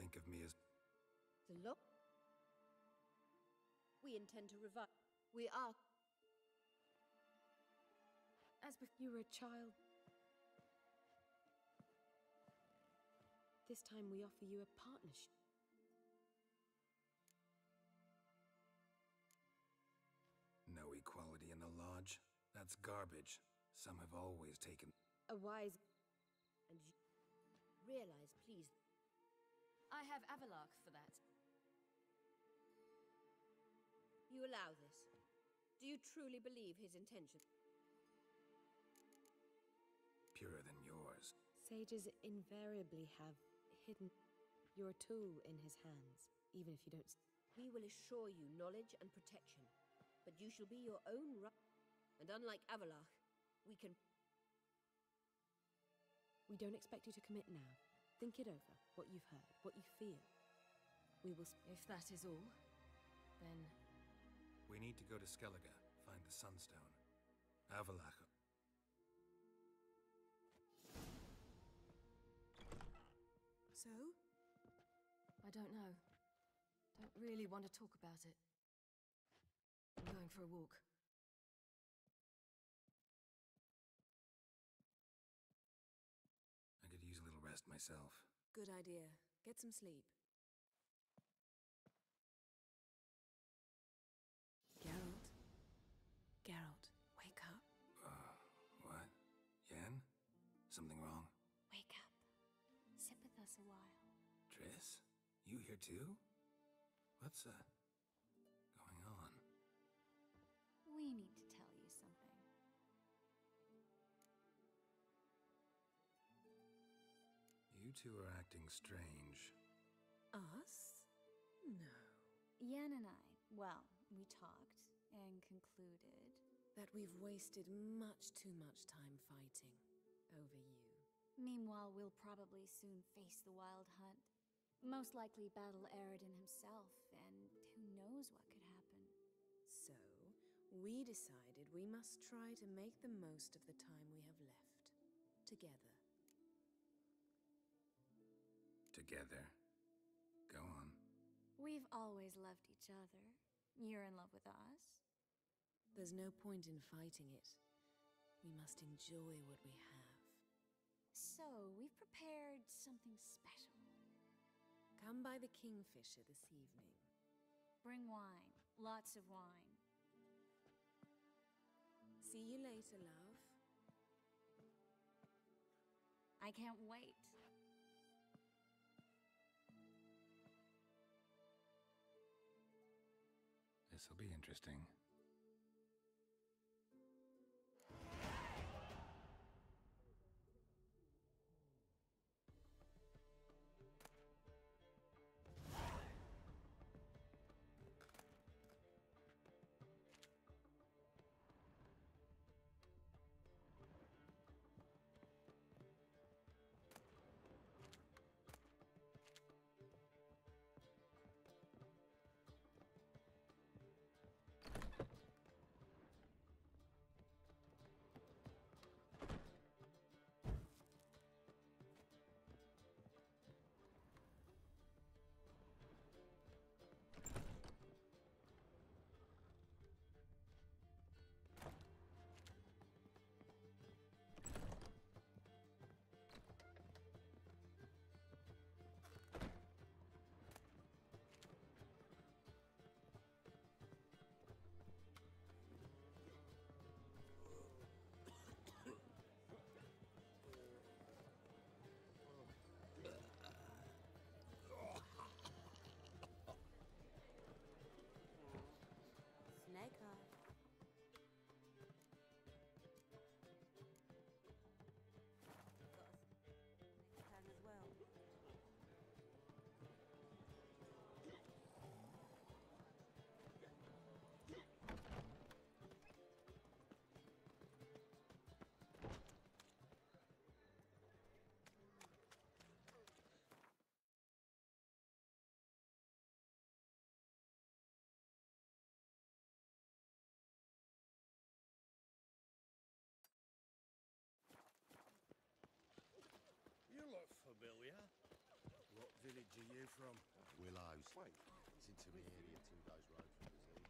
Think of me as... The lock? We intend to revive. We are... As before, you were a child. This time we offer you a partnership. No equality in the lodge? That's garbage. Some have always taken... A wise... And realize, please. I have Avalark for that. You allow this? Do you truly believe his intention? Purer than yours. Sages invariably have hidden your tool in his hands, even if you don't. We will assure you knowledge and protection, but you shall be your own and unlike Avalark, we can... We don't expect you to commit now. Think it over, what you've heard, what you feel. We will... If that is all, then... We need to go to Skellige, find the Sunstone. Avalark. So? I don't know. Don't really want to talk about it. I'm going for a walk. I could use a little rest myself. Good idea. Get some sleep. Geralt? Geralt, wake up. What? Yen? Something wrong? Wake up. Sit with us a while. Triss? You here too? What's, going on? We need to tell you something. You two are acting strange. Us? No. Yen and I, well, we talked and concluded that we've wasted much too much time fighting over you. Meanwhile, we'll probably soon face the Wild Hunt. Most likely battle Aradin himself, and who knows what could happen. So, we decided we must try to make the most of the time we have left. Together. Together? Go on. We've always loved each other. You're in love with us. There's no point in fighting it. We must enjoy what we have. So, we've prepared something special. Come by the Kingfisher this evening. Bring wine. Lots of wine. See you later, love. I can't wait. This'll be interesting. You look familiar. What village are you from? Willows. Wait. It's into the area 2 days' road from Zima.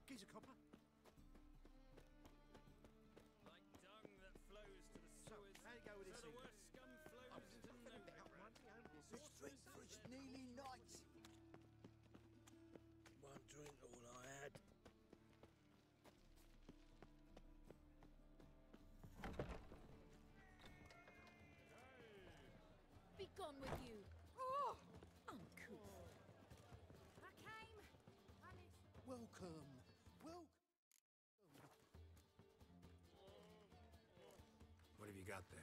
Gives a copper. Like dung that flows to the sewers, how you go with this so the thing? worst scum flows into nowhere. The street for its nearly night. One drink all I had. Welcome. What have you got there?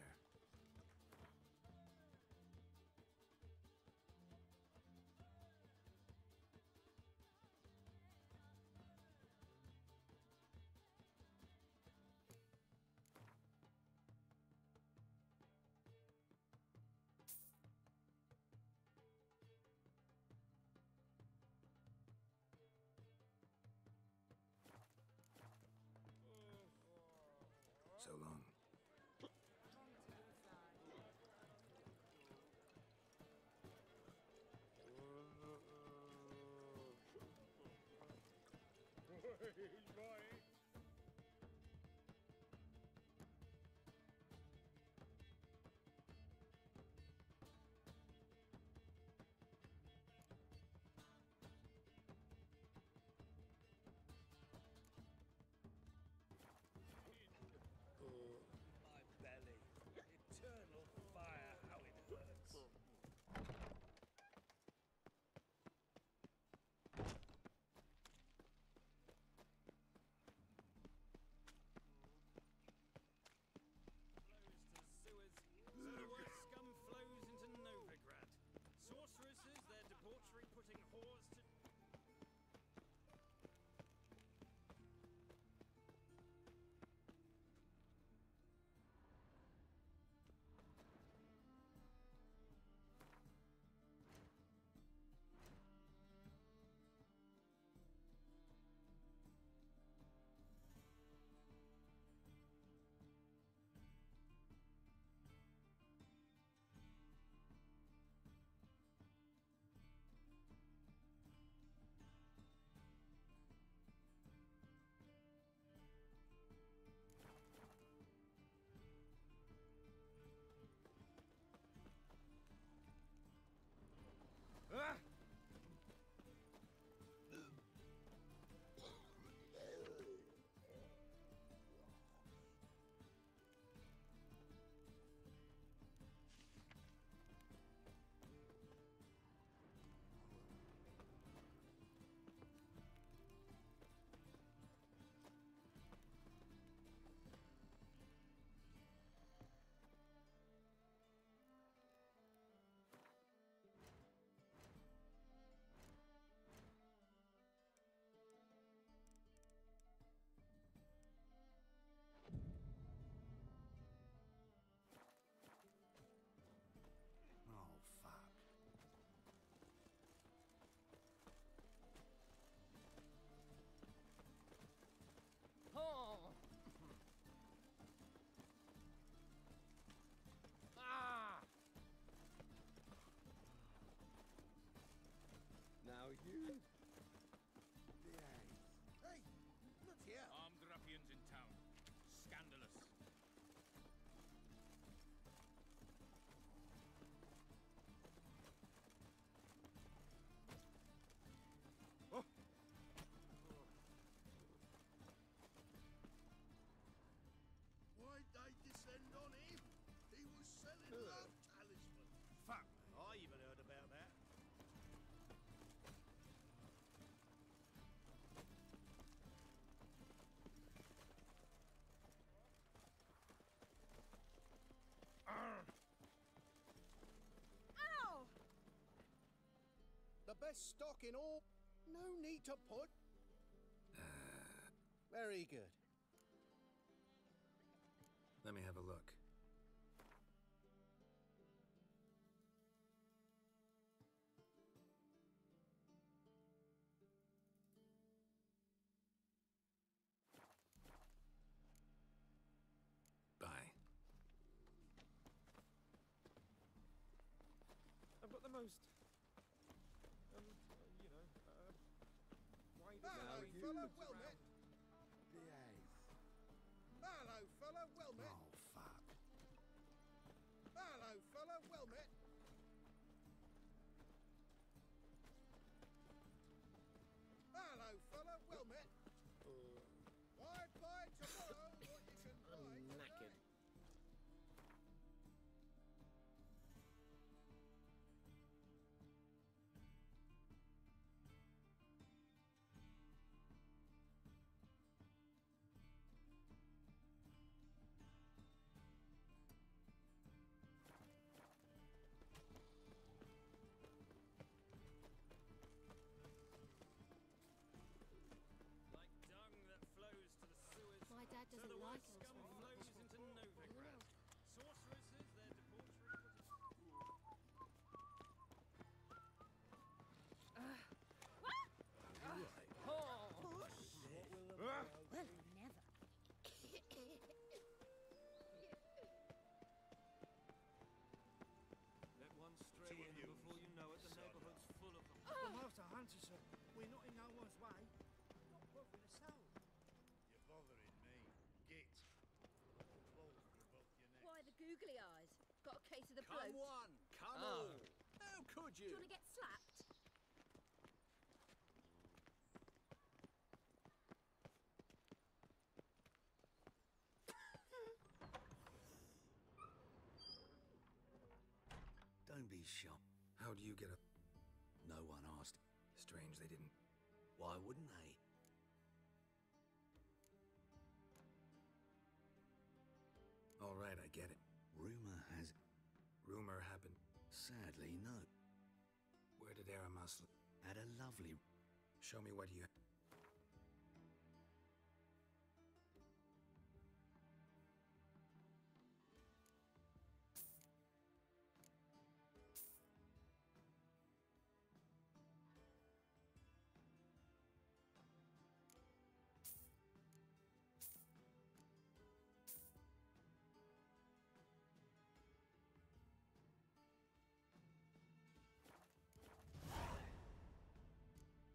So long. My belly. Eternal fire, how it hurts. Souboje scum flows into Novigrad. Sorceresses, their debauchery putting whores to... Ah! Oh, fuck. Oh! Ah! Now you. Hey, look here. Armed ruffians in town. Scandalous. Why'd they descend on him? He was selling love talisman. Fuck, I even heard about that. Ow! The best stock in all. No need to put. Very good. Let me have a look. Bye. I've got the most... Hello, fella, well met. Hello, fella, well met. Oh, fuck. Hello, fella, well met. Hello, fella, well met. Why buy tomorrow what you can buy today? googly eyes. Got a case of the Come bloat. one, come all. How could Do you? you want to get slapped? Don't be shocked. How'd you get a... No one asked. Strange they didn't... Why wouldn't they? All right, I get it. Rumor has... Rumor happened. Sadly, no. Where did Aramas... Had a lovely... Show me what you...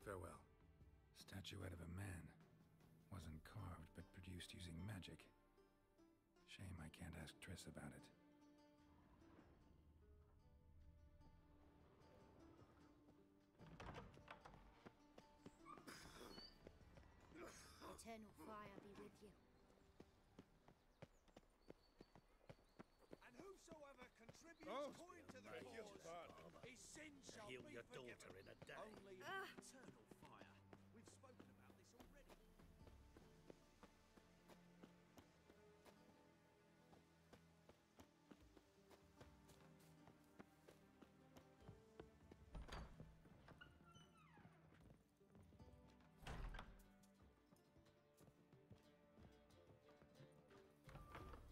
Farewell. Statuette of a man. Wasn't carved, but produced using magic. Shame I can't ask Triss about it. Eternal fire be with you. And whosoever contributes Oh, coin to the beg your cause, pardon. his sins shall Heal be your forgiven. daughter in a day. Only eternal fire. We've spoken about this already.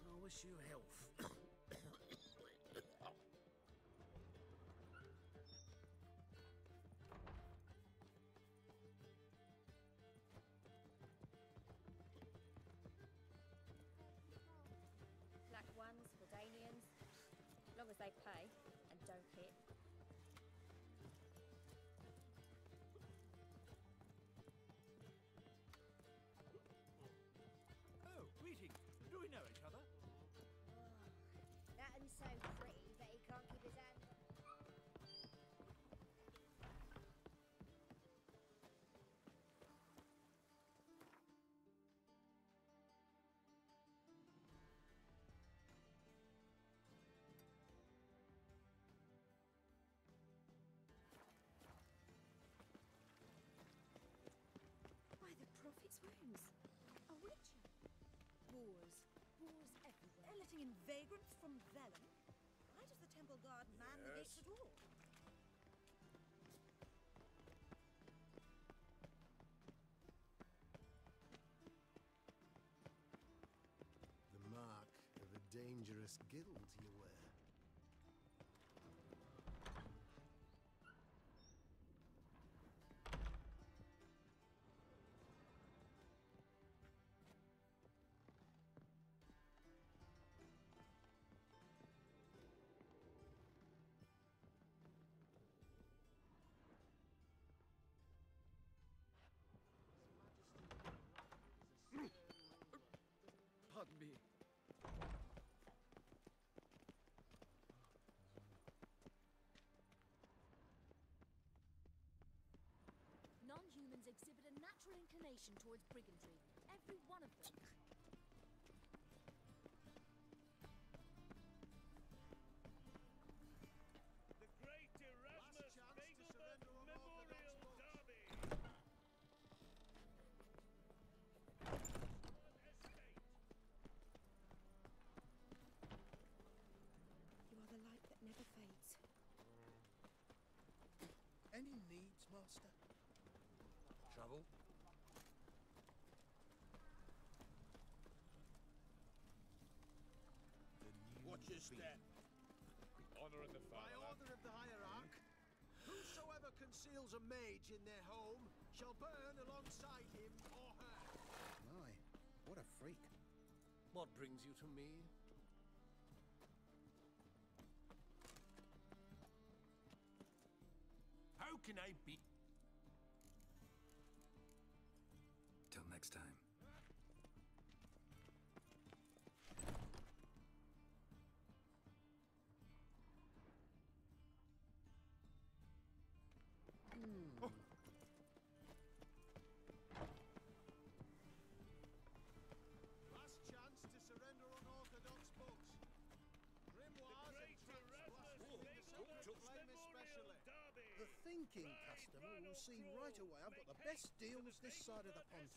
I wish you health. Black ones for Danians. Long as they pay and don't hit. Oh, greetings. Do we know each other? That one's so pretty that he can't keep his hand. By the prophet's wounds. A witcher. Wars. Wars everywhere. They're letting in vagrants from Vellum. Why does the temple guard man the gates at all? The mark of a dangerous guild you wear. Pardon me. Non-humans exhibit a natural inclination towards brigandry. Every one of them. The Great Erasmus Begelbert Memorial Derby. You are the light that never fades. Any needs, Master? Trouble? Watch your step. Honor the By order of the hierarch, whosoever conceals a mage in their home shall burn alongside him or her. My, what a freak. What brings you to me? How can I be? Till next time. walk-in customer will see right away I've got the best deals this side of the pond.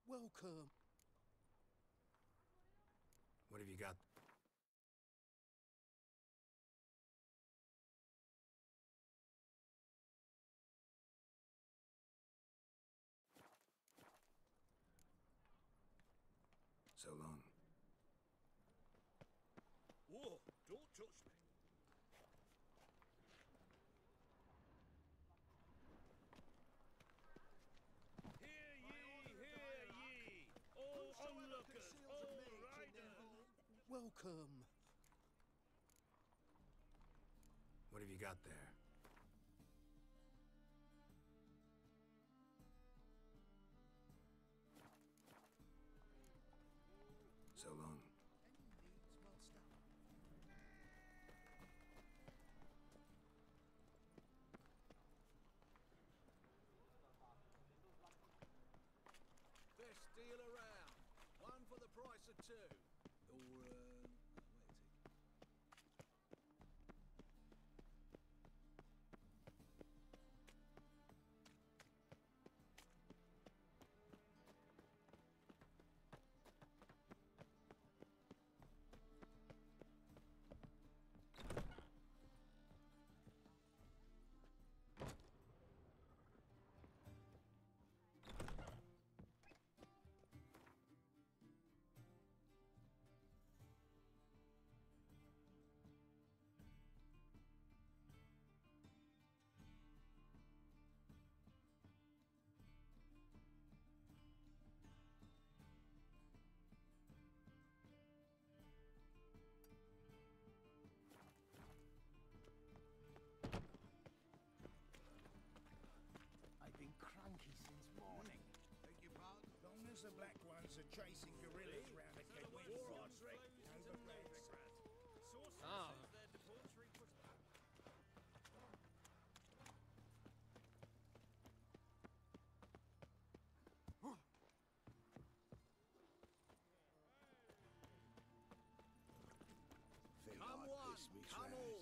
Welcome. What have you got? So long. Whoa, don't touch me. Onlookers, all riders. Welcome. What have you got there? So long. Best deal around. One for the price of two. Or, wait a tick. The black ones are chasing gorillas round a cave. War on Trick. Ah. Come one, come all.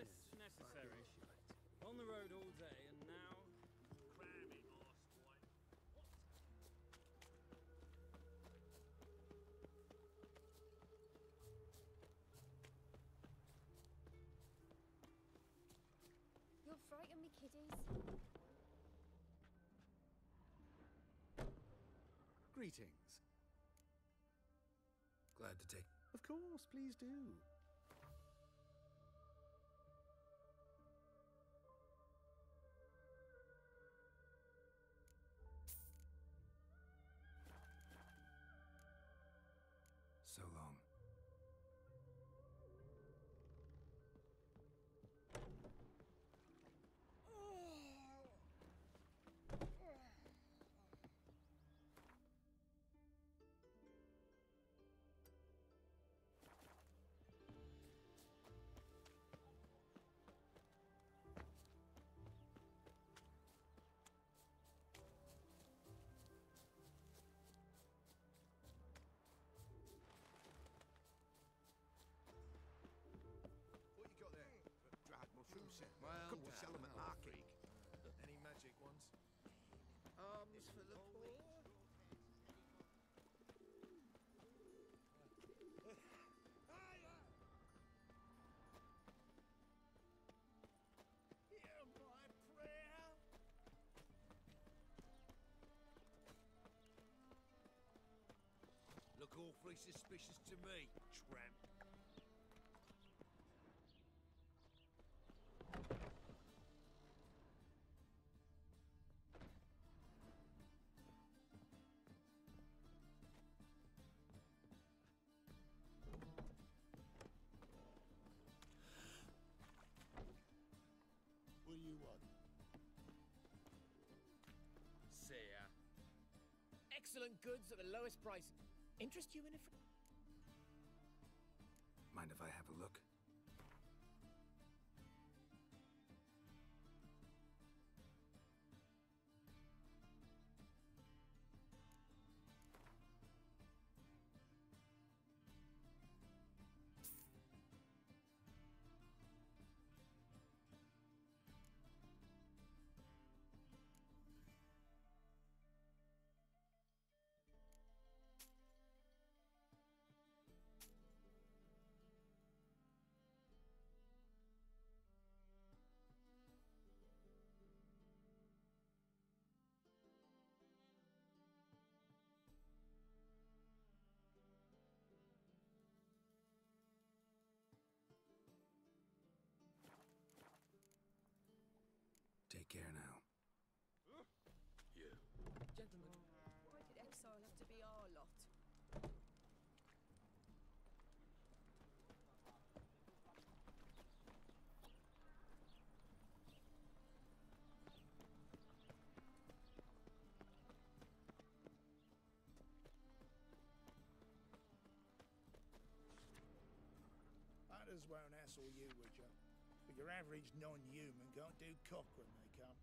Is this necessary? On the road all day and now... Crammy, You'll frighten me, kiddies. Greetings. Glad to take. Of course, please do. So long. Well, could we sell them at market? Any magic ones? Arms for the poor? Hear my prayer. Look awfully suspicious to me, tramp. What do you want? See ya. Excellent goods at the lowest price. Interest you in a... Mind if I have a look? care now. Yeah. Gentlemen, why did exile have to be our lot? Others won't hassle you, would you? But your average non-human can't do cock when they come.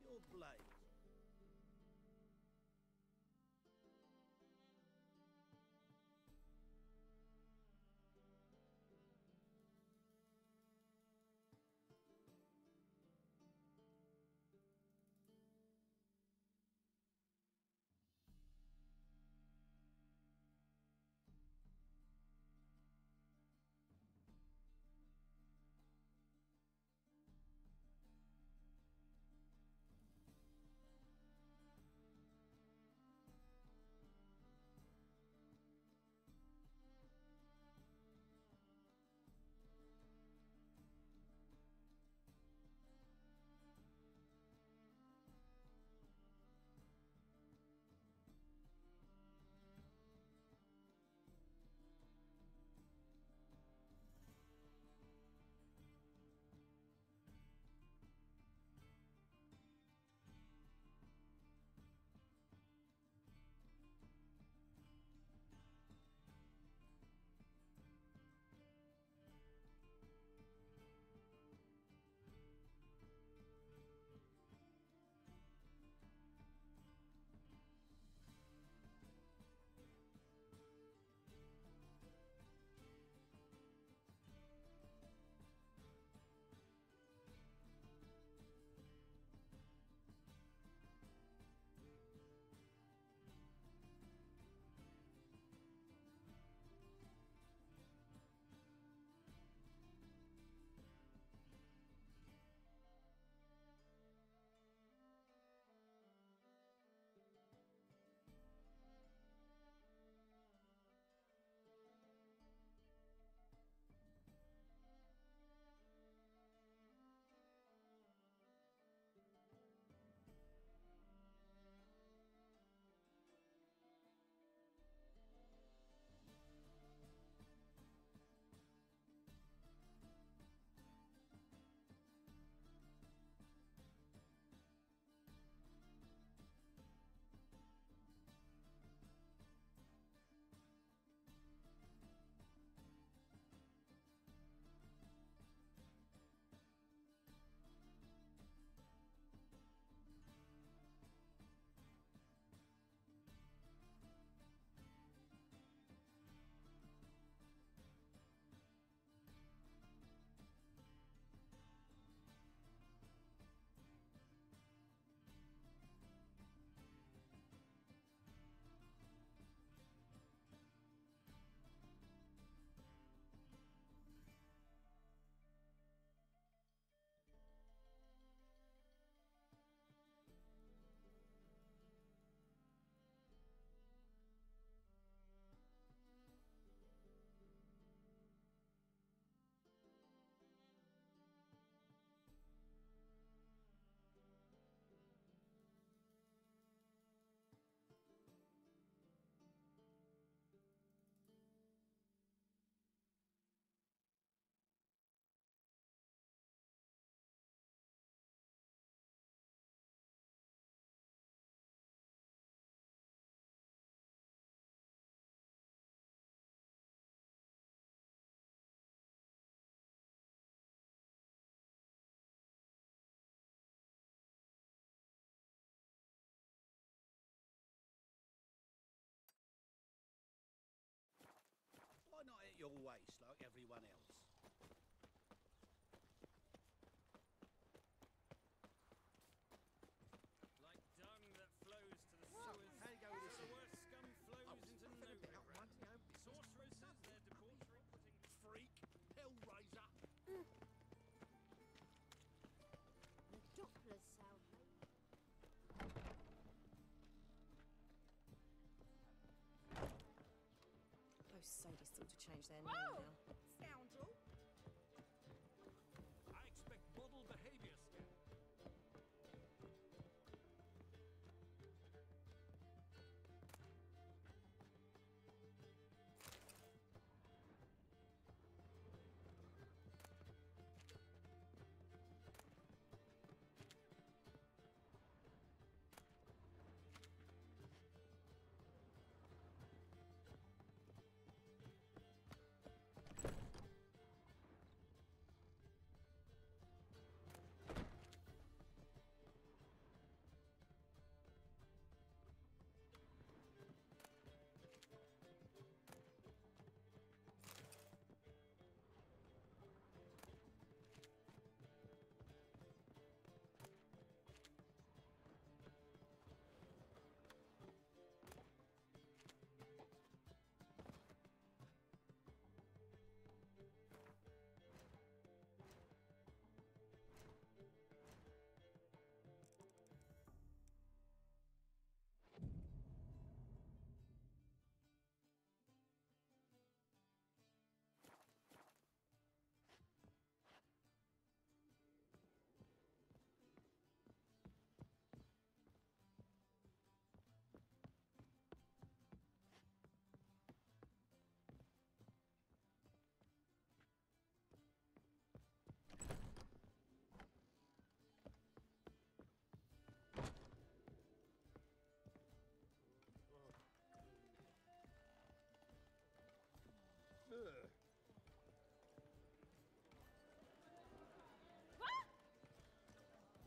Your blade. waste like everyone else. Like dung that flows to the sewers. How you go with this? The worst scum flows into Novigrad. Sorceresses, their debauchery putting... Freak! Hellraiser! The Doppler's sound. Those sadists ought to change their name Whoa! now. Scoundrel! I expect model behavior scan.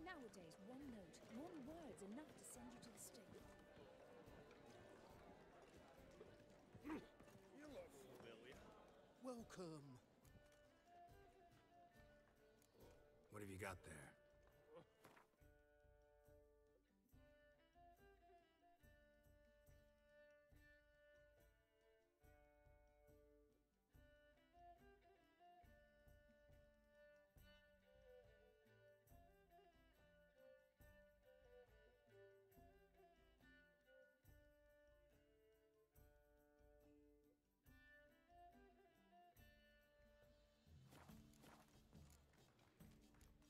Nowadays, one note, one word's enough to send you to the stake. You look familiar. Welcome. What have you got there?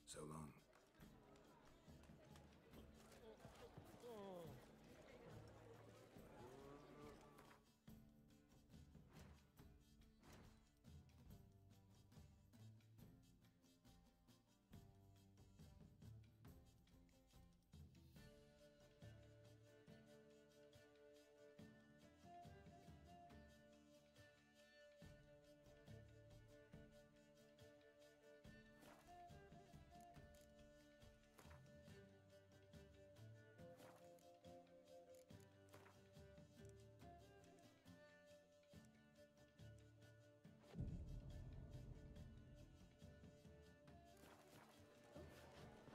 So long.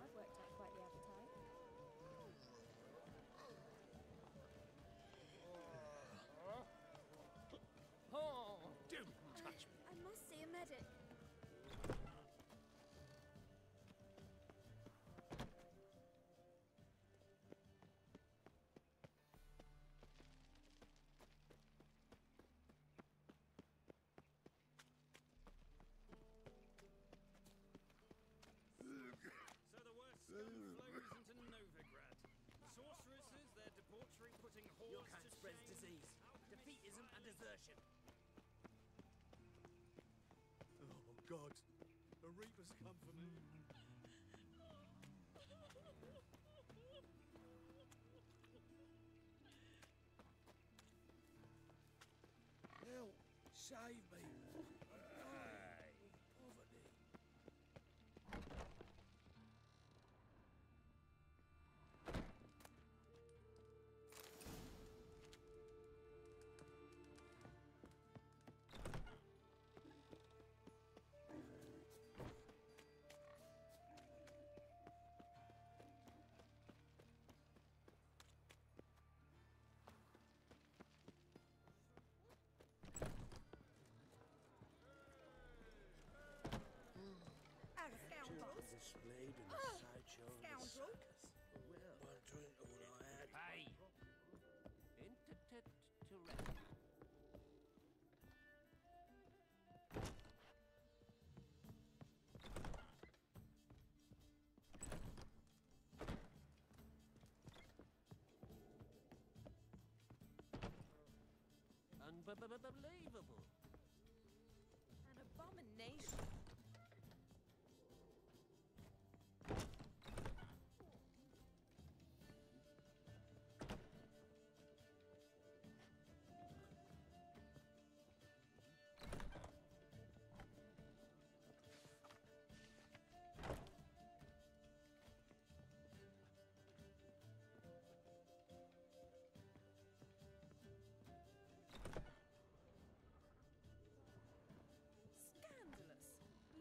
I've worked out quite the appetite. Oh, don't touch me. I must see a medic. So the worst scum flows into Novigrad. Sorceresses, their debauchery putting whores Your kind to spreads shame. disease, defeatism, and desertion. Oh, God. The Reapers come for me. Help! Save me! Poverty. Unbelievable. An abomination.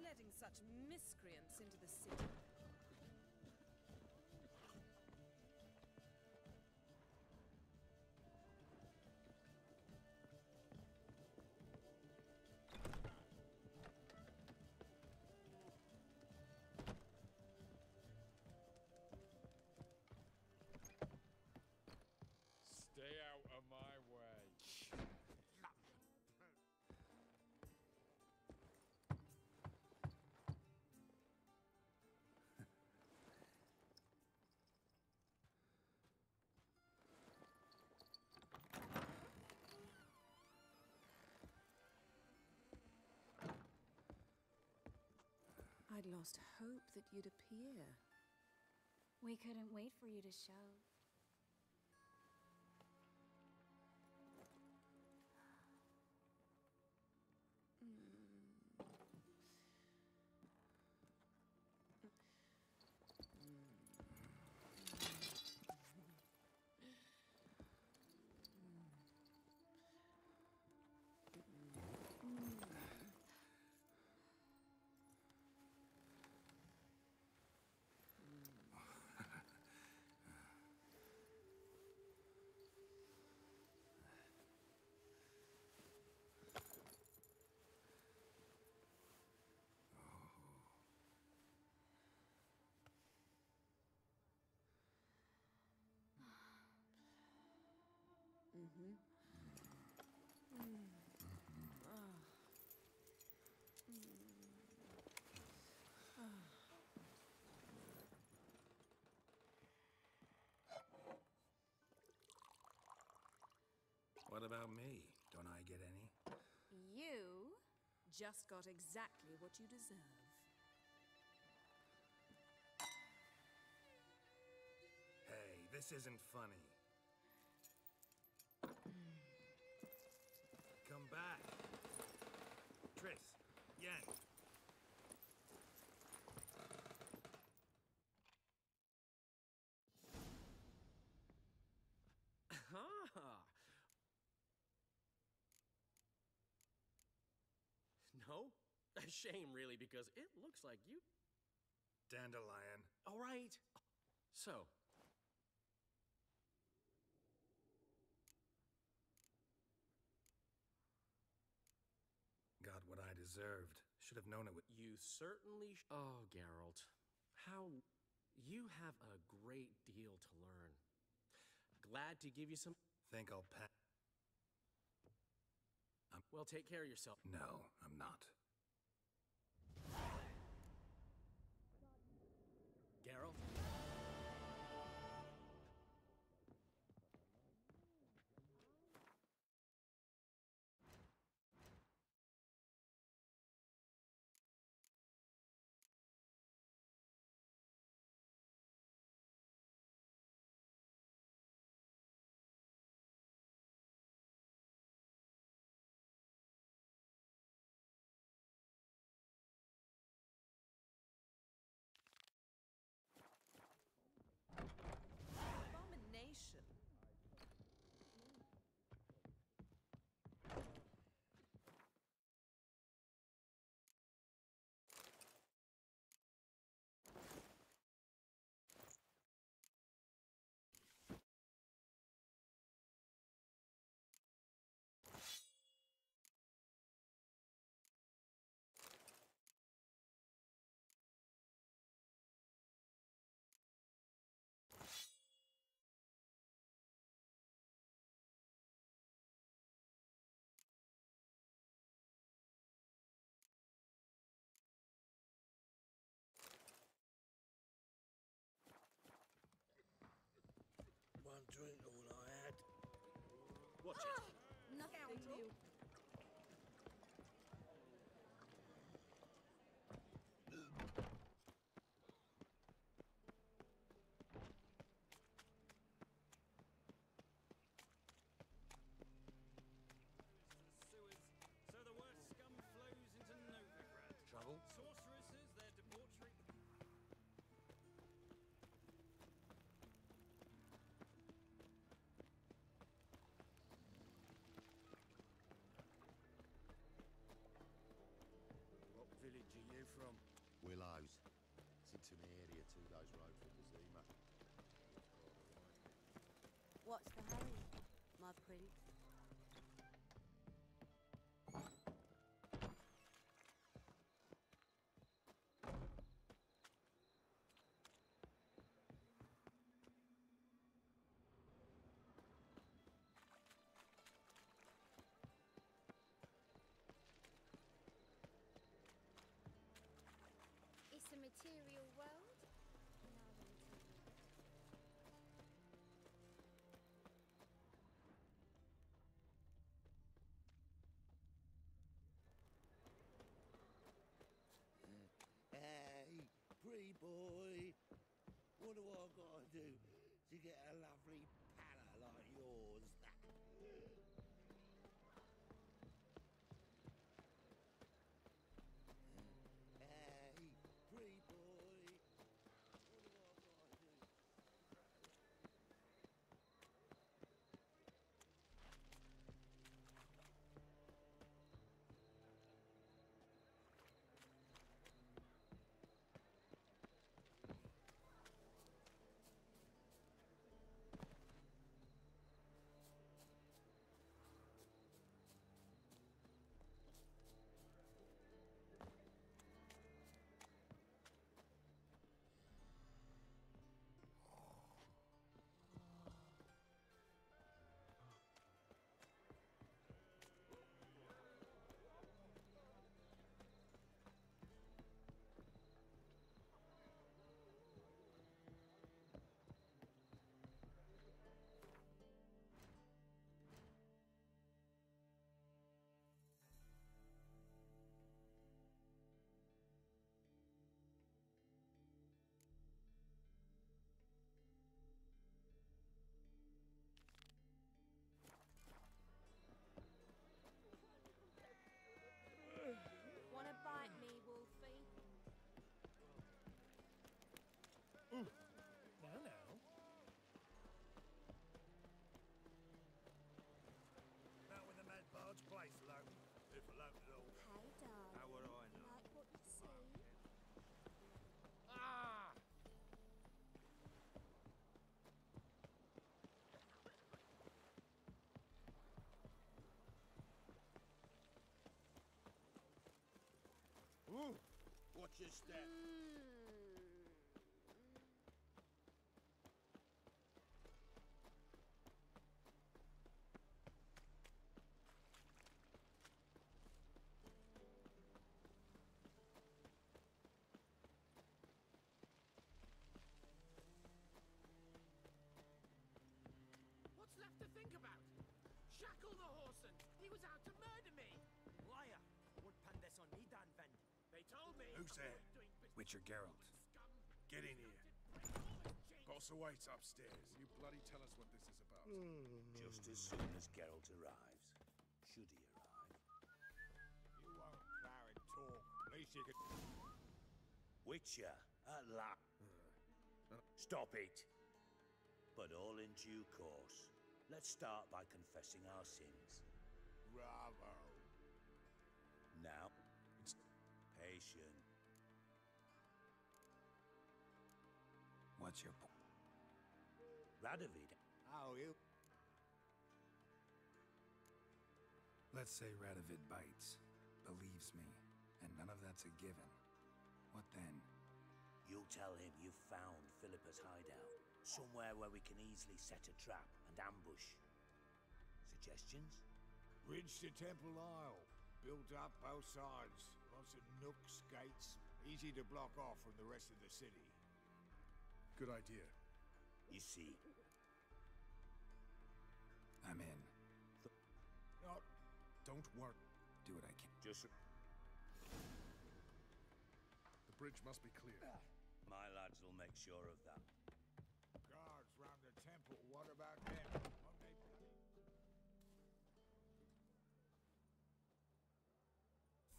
Letting such miscreants into the city. Stay out of my way. I'd lost hope that you'd appear. We couldn't wait for you to show. What about me? Don't I get any? You just got exactly what you deserve. Hey, this isn't funny. Come back. Triss, Yen. No? A shame, really, because it looks like you... Dandelion. All right. So... Got what I deserved. Should have known it would... You certainly... Oh, Geralt. How... You have a great deal to learn. Glad to give you some... Think I'll pass. Well, take care of yourself. No, I'm not. Geralt? to my area 2 days road for Kazima. What's the hurry, my prince? It's a material world. Hey, pretty boy. What do I gotta do to get a lovely pala like yours? Hey, pretty boy. What do I gotta do? Wanna bite me, Wolfie? Now. Out with the mad barge place, alone. If alone at all. Hey, darling. How would I know? Like what you see? Ah! Ooh! Watch your step. What's left to think about? Shackle the Horson! He was out to murder me! Liar! Would pan this on me, Dan Ven. They told me... Who's there? Witcher Geralt. Get in here. Boss awaits upstairs. You bloody tell us what this is about. Just as soon as Geralt arrives. Should he arrive? You won't plow and talk. At least you could... Witcher, at last. Stop it. But all in due course. Let's start by confessing our sins. Bravo. Now, patient. What's your point? Radovid. How are you? Let's say Radovid bites, believes me, and none of that's a given. What then? You'll tell him you found Philippa's hideout. Somewhere where we can easily set a trap and ambush. Suggestions? Bridge to Temple Isle. Built up both sides. Lots of nooks, gates. Easy to block off from the rest of the city. Good idea. You see. I'm in. Not... Don't worry. Do what I can. Just... The bridge must be clear. My lads will make sure of that. Guards round the temple. What about them? Won't they bloody...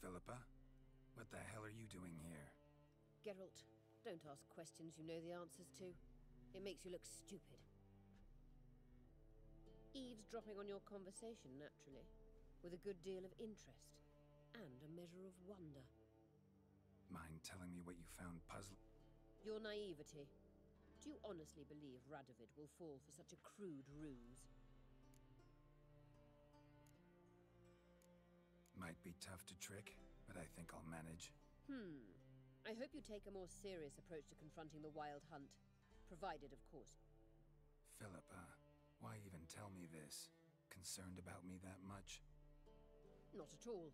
Philippa? What the hell are you doing here? Geralt, don't ask questions you know the answers to. It makes you look stupid. Eavesdropping on your conversation, naturally, with a good deal of interest and a measure of wonder. Mind telling me what you found puzzling? Your naivety. Do you honestly believe Radovid will fall for such a crude ruse? Might be tough to trick, but I think I'll manage. I hope you take a more serious approach to confronting the Wild Hunt. Provided, of course. Philippa, why even tell me this? Concerned about me that much? Not at all.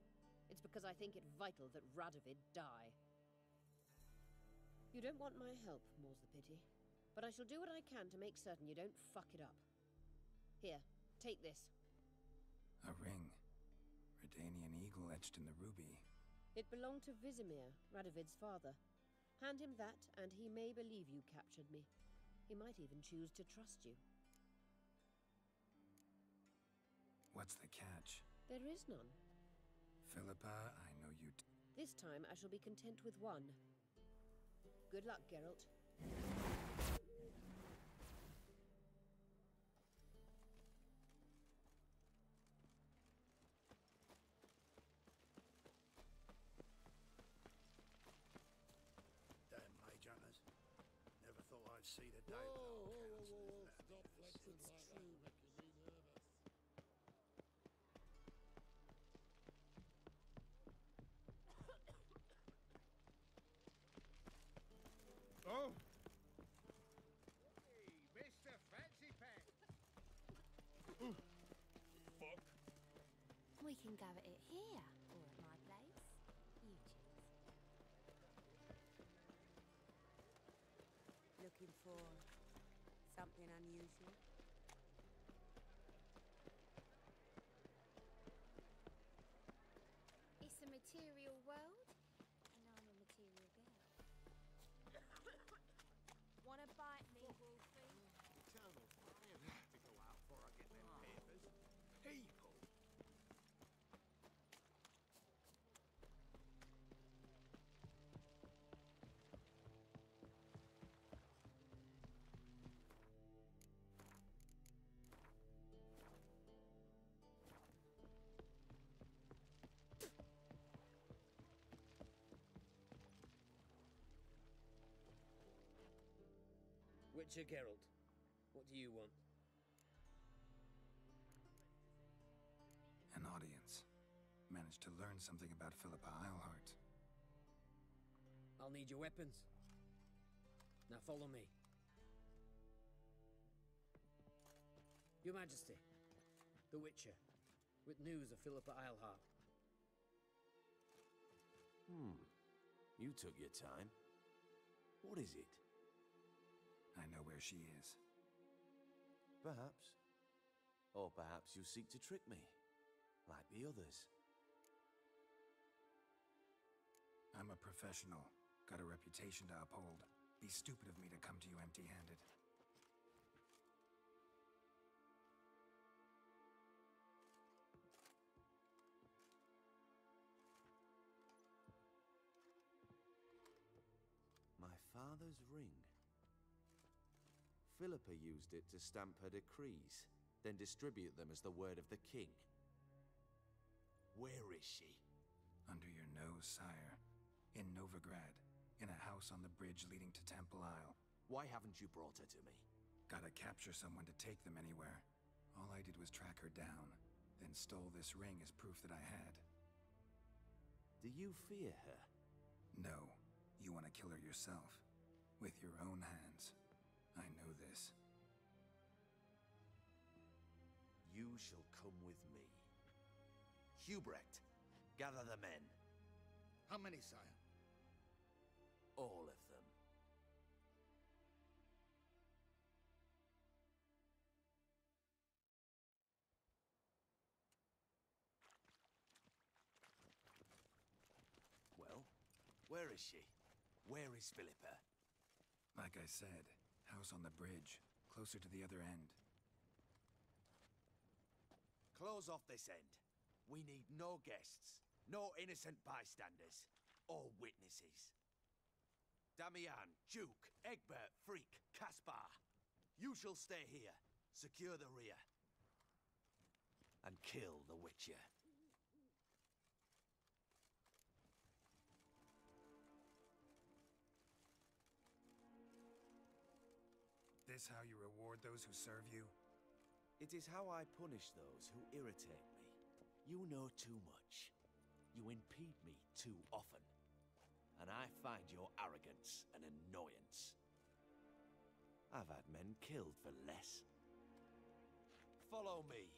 It's because I think it vital that Radovid die. You don't want my help, more's the pity. But I shall do what I can to make certain you don't fuck it up. Here, take this. A ring. Redanian eagle etched in the ruby. It belonged to Vizimir, Radovid's father. Hand him that, and he may believe you captured me. He might even choose to trust you. What's the catch? There is none. Philippa, I know you... This time I shall be content with one. Good luck, Geralt. Damn mage hunters. Never thought I'd see the day without counselling. Stop flexing like that, making me nervous. Oh! Hey, Mr. Fancy Pants! Fuck. We can go at it here, or at my place. You choose. Looking for something unusual? It's a material world, and I'm a material girl. Wanna bite me, Wolfie? Eternal fire need to go out before I get them papers. People! Witcher Geralt, what do you want? An audience. Managed to learn something about Philippa Eilhart. I'll need your weapons. Now follow me. Your Majesty, the Witcher, with news of Philippa Eilhart. You took your time. What is it? I know where she is. Perhaps. Or perhaps you seek to trick me, like the others. I'm a professional. Got a reputation to uphold. Be stupid of me to come to you empty-handed. My father's ring. Philippa used it to stamp her decrees, then distribute them as the word of the king. Where is she? Under your nose, sire. In Novigrad. In a house on the bridge leading to Temple Isle. Why haven't you brought her to me? Gotta capture someone to take them anywhere. All I did was track her down, then stole this ring as proof that I had. Do you fear her? No. You want to kill her yourself. With your own hands. I know this. You shall come with me. Hubrecht, gather the men. How many, sire? All of them. Well, where is she? Where is Philippa? Like I said, house on the bridge, closer to the other end. Close off this end. We need no guests, no innocent bystanders, or witnesses. Damian, Duke, Egbert, Freak, Caspar. You shall stay here, secure the rear, and kill the Witcher. this how you reward those who serve you? It is how I punish those who irritate me. You know too much. You impede me too often. And I find your arrogance an annoyance. I've had men killed for less. Follow me.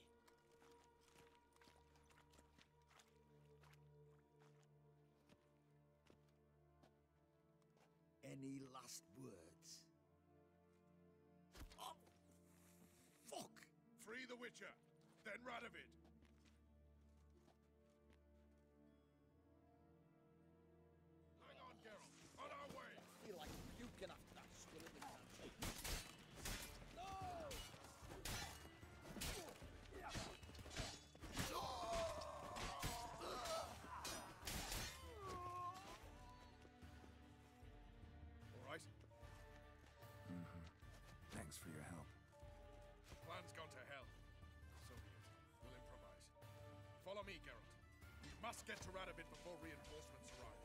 Any last words? Oh, fuck! Free the Witcher, then Radovid. Hang on, Geralt. On our way. Feel like puking after that skill in the country. No! All right. Thanks for your help. Plan's gone to hell. So be it. We'll improvise. Follow me, Geralt. We must get to Radovid before reinforcements arrive.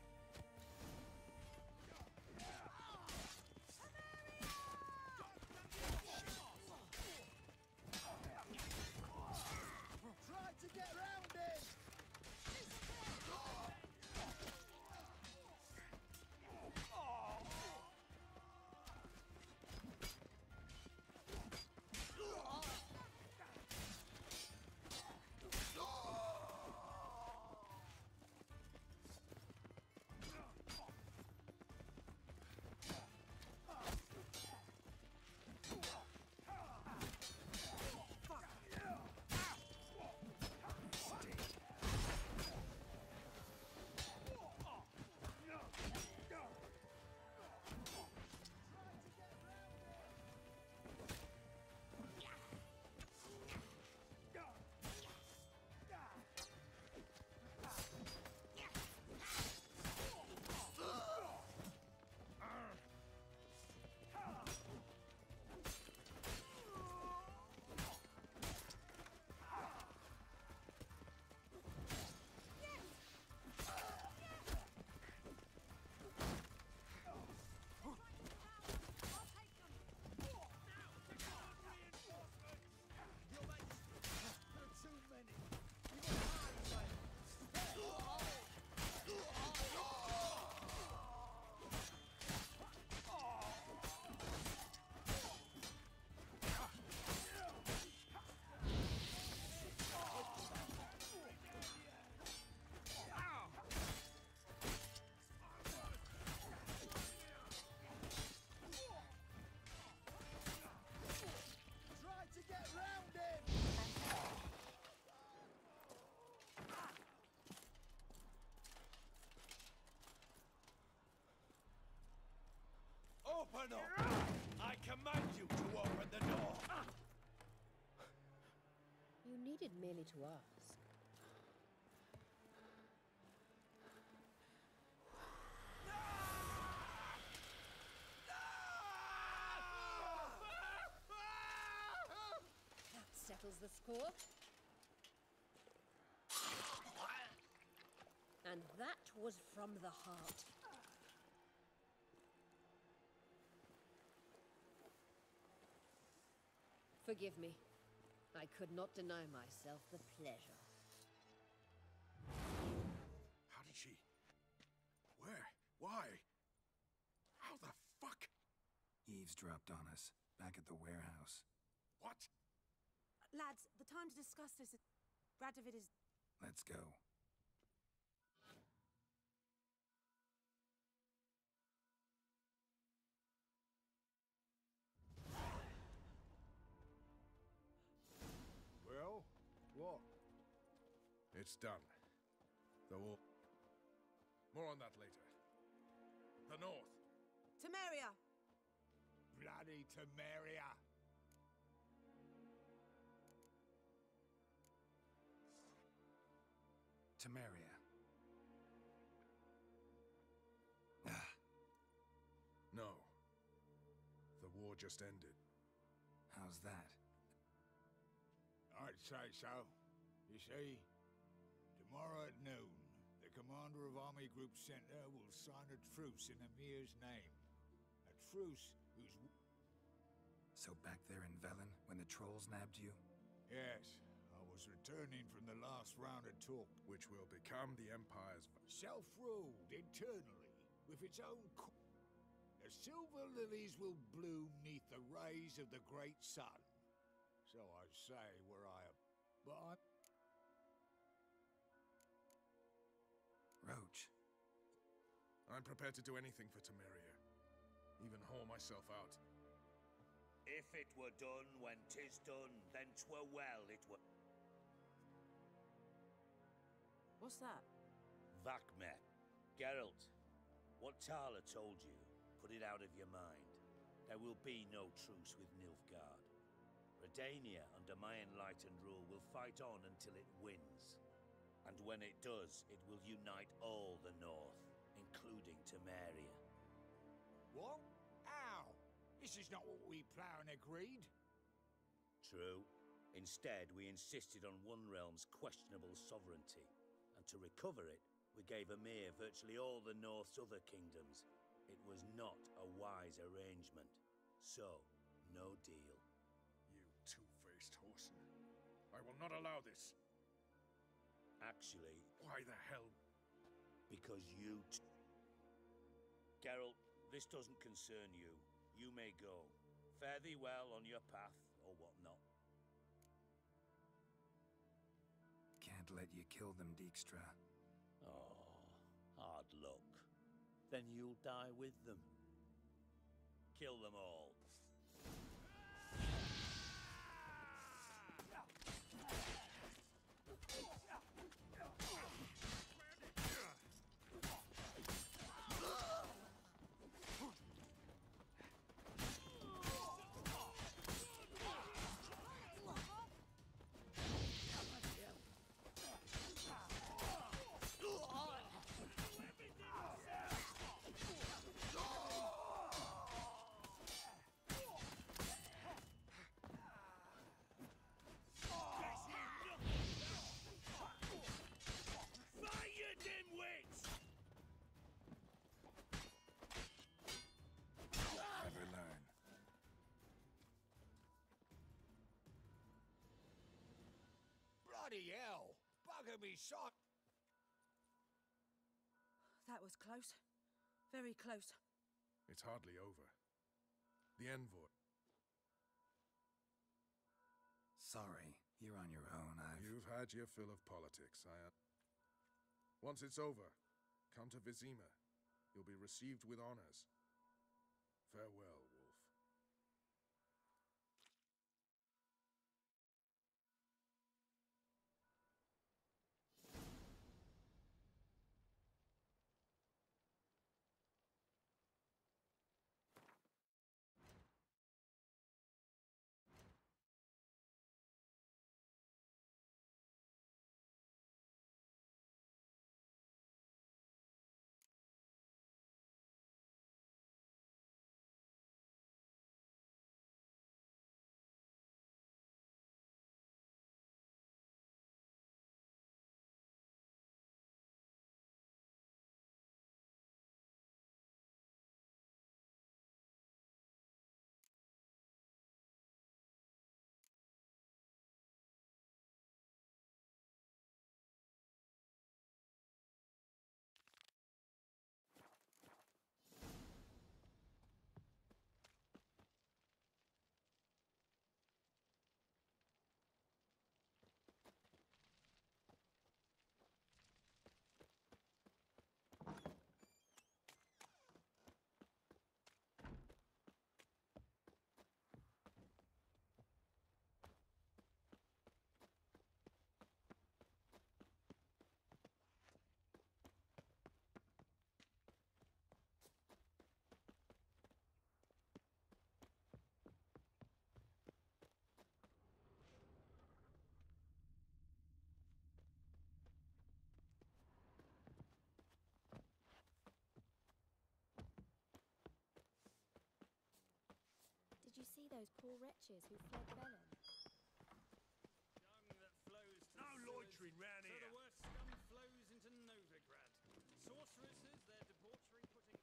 Try to get round it! Open up! I command you to open the door! You needed merely to ask. That settles the score. And that was from the heart. Forgive me. I could not deny myself the pleasure. How did she... Where? Why? How the fuck? Eavesdropped on us, back at the warehouse. What? Lads, the time to discuss this. Radovid is... Let's go. Well, what? It's done. The war... More on that later. The North. Temeria! Bloody Temeria! Temeria. No. The war just ended. How's that? I'd say so. You see, tomorrow at noon, the commander of Army Group Center will sign a truce in Emir's name. A truce whose... So back there in Velen, when the trolls nabbed you? Yes, I was returning from the last round of talk. Which will become the Empire's... Self-ruled internally, with its own... The silver lilies will bloom neath the rays of the great sun. So I say where I am. But I... Roach. I'm prepared to do anything for Temeria. Even haul myself out. If it were done when 'tis done, then 'twere well it were. What's that? Vakme. Geralt, what Tala told you, put it out of your mind. There will be no truce with Nilfgaard. Redania, under my enlightened rule, will fight on until it wins. And when it does, it will unite all the North, including Temeria. What? How? This is not what we planned and agreed. True. Instead, we insisted on one realm's questionable sovereignty. And to recover it, we gave Emir virtually all the North's other kingdoms. It was not a wise arrangement. So, no deal. You two-faced whoreson. I will not allow this. Actually... Why the hell? Because you... Geralt, this doesn't concern you. You may go. Fare thee well on your path, or whatnot. Can't let you kill them, Dijkstra. Oh, hard luck. Then you'll die with them. Kill them all. Bloody hell! Bugger me shot! That was close. Very close. It's hardly over. The envoy. Sorry, you're on your own. You've had your fill of politics, Once it's over, come to Vizima. You'll be received with honors. Farewell, Wolf. Did you see those poor wretches who fled Velen? No loitering round here! So the worst scum flows into Novigrad. Sorceresses, their debauchery putting...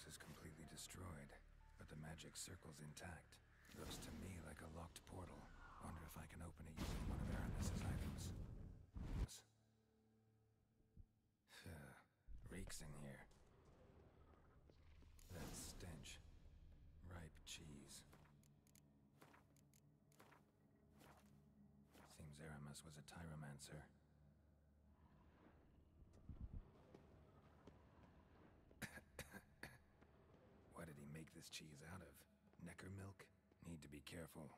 house is completely destroyed, but the magic circle's intact. Looks to me like a locked portal. Wonder if I can open it using one of Aramis's items. Reeks in here. That stench. Ripe cheese. Seems Aramis was a tyromancer. What did he make this cheese out of? Necker milk? Need to be careful.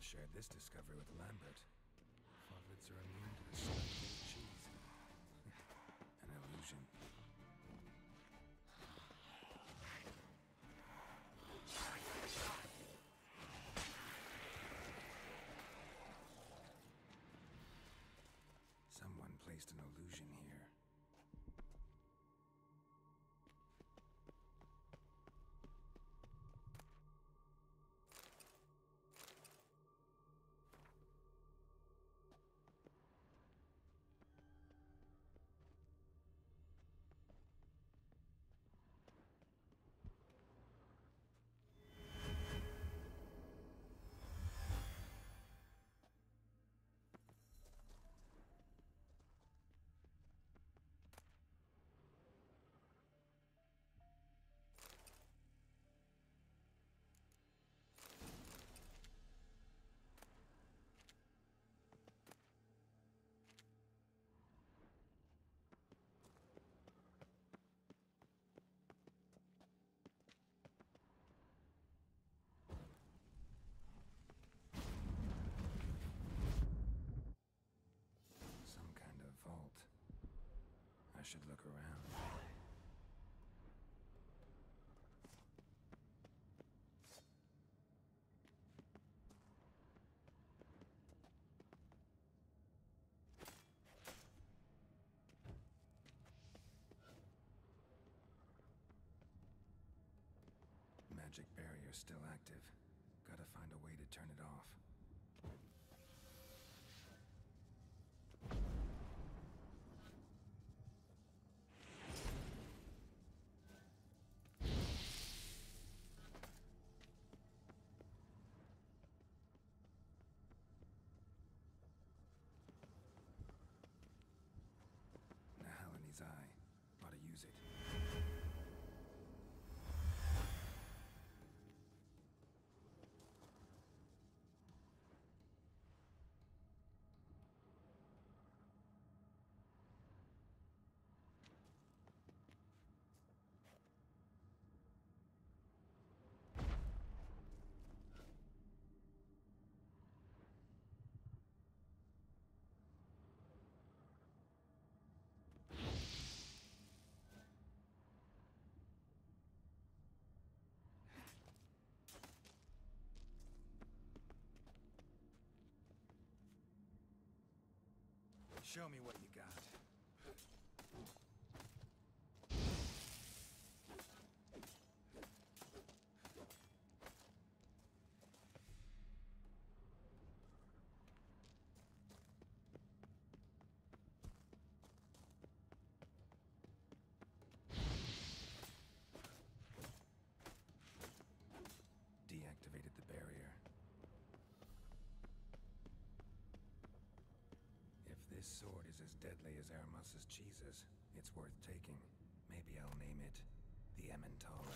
shared this discovery with Lambert. Faucets are immune to the smell of cheese. An illusion. Someone placed an illusion here. I should look around. Magic barrier still active. Gotta find a way to turn it off. Eye. Ought to use it. Show me what you got. Deactivated the barrier. If this sword is as deadly as Aramus's cheeses, it's worth taking. Maybe I'll name it the Emmentaler.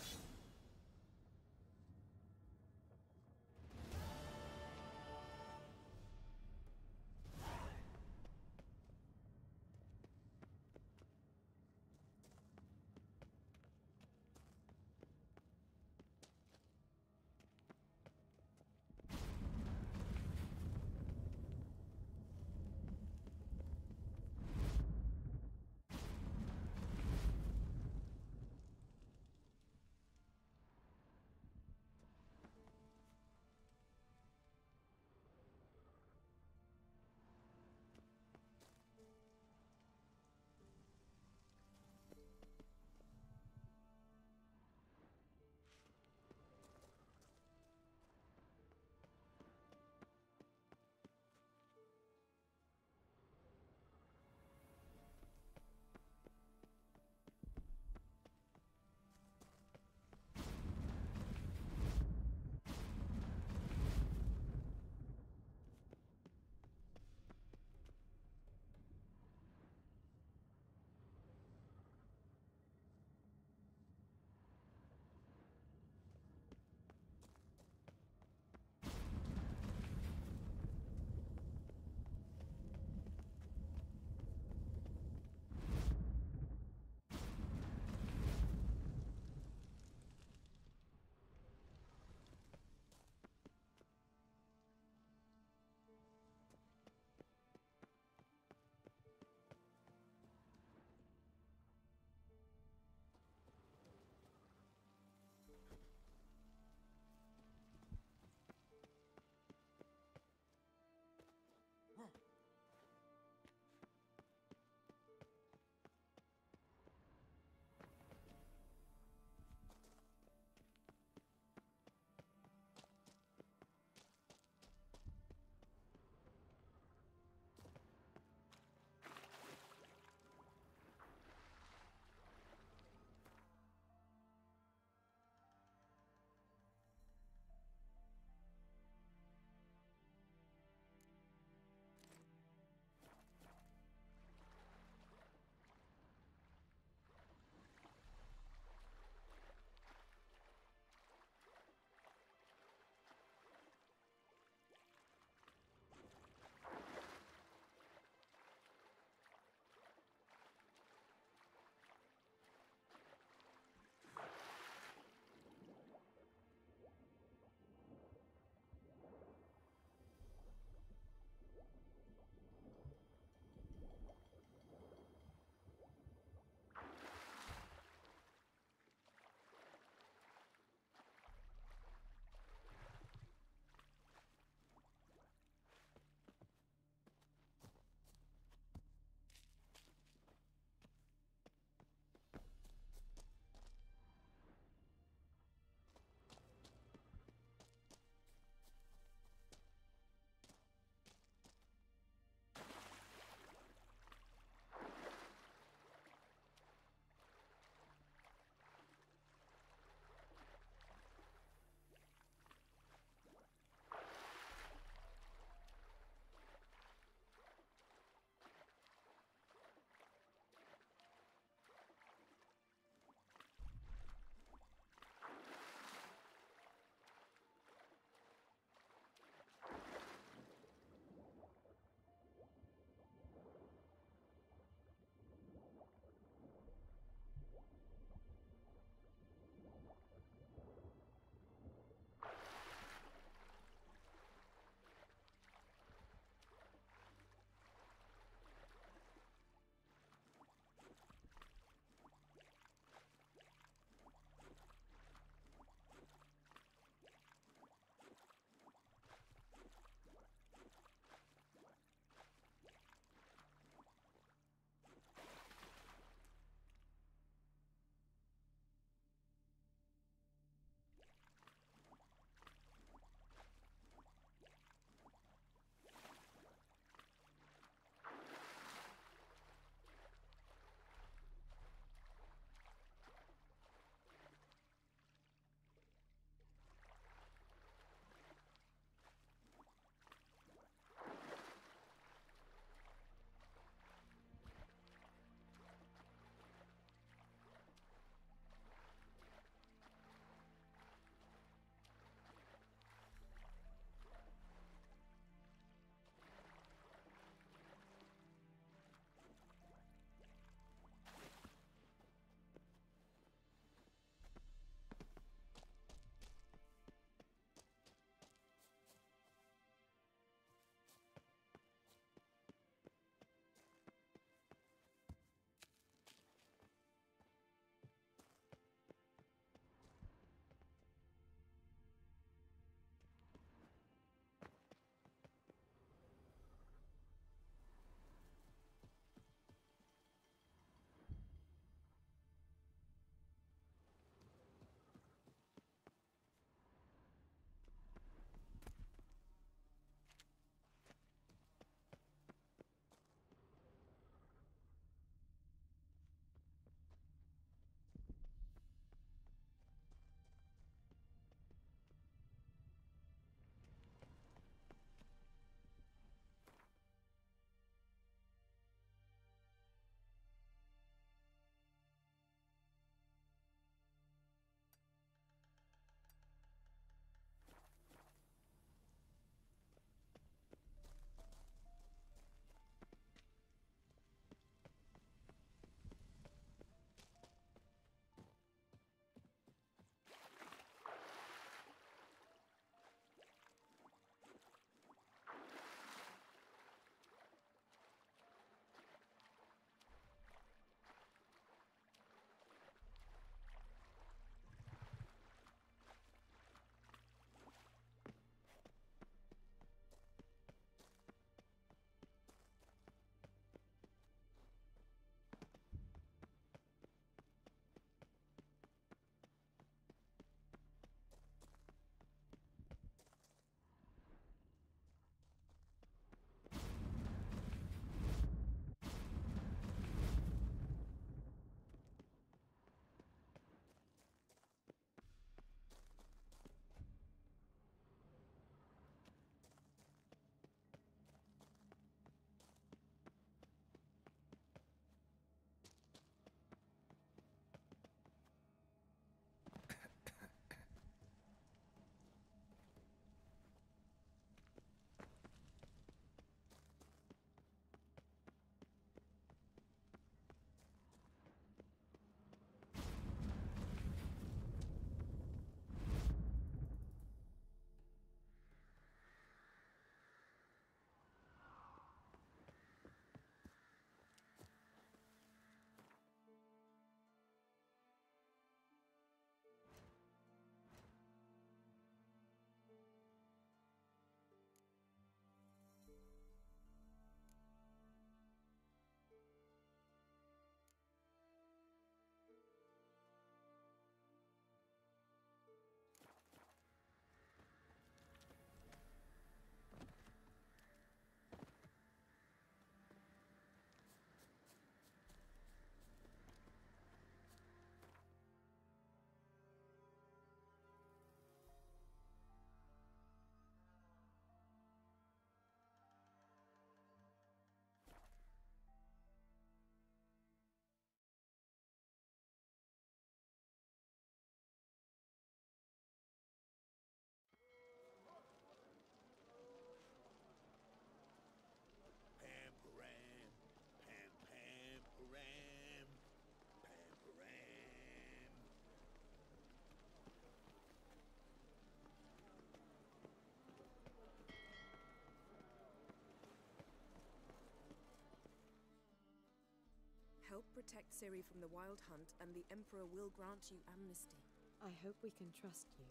Help protect Ciri from the Wild Hunt, and the Emperor will grant you amnesty. I hope we can trust you.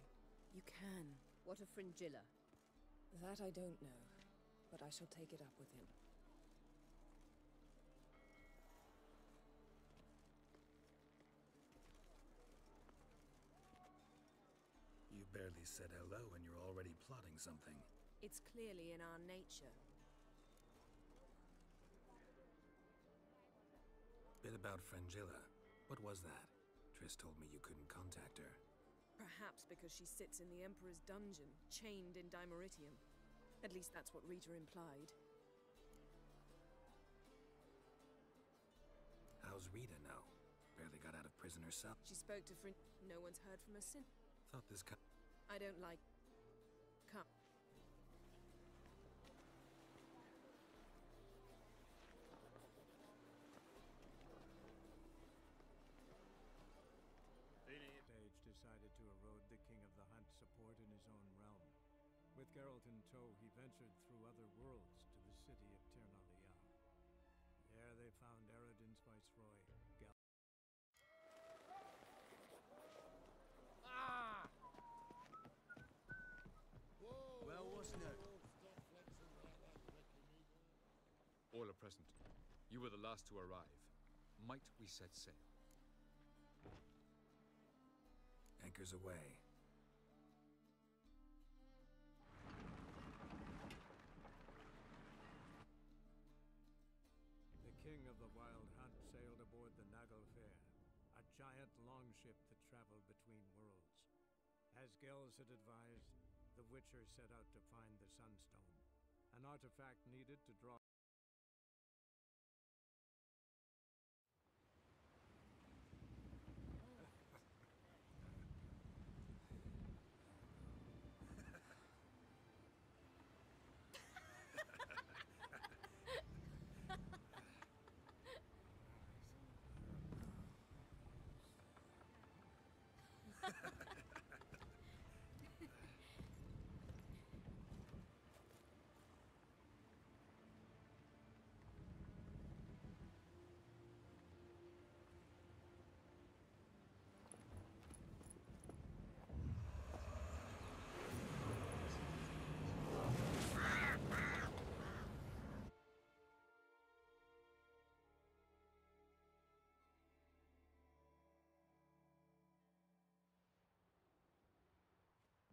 You can. What of Fringilla? That I don't know, but I shall take it up with him. You barely said hello and you're already plotting something. It's clearly in our nature. Bit about Fringilla. What was that? Triss told me you couldn't contact her. Perhaps because she sits in the Emperor's dungeon, chained in Dimeritium. At least that's what Rita implied. How's Rita know? Barely got out of prison herself. She spoke to No one's heard from her since. Thought this I don't like... Come. Sage decided to erode the King of the Hunt support in his own realm. With Geralt in tow, he ventured through other worlds to the city of Tirnalia. There they found Eredin's viceroy, Well, wasn't it? All are present. You were the last to arrive. Might we set sail? Anchors away. The King of the Wild Hunt sailed aboard the Naglfar, a giant longship that traveled between worlds. As Gels had advised, the Witcher set out to find the Sunstone, an artifact needed to draw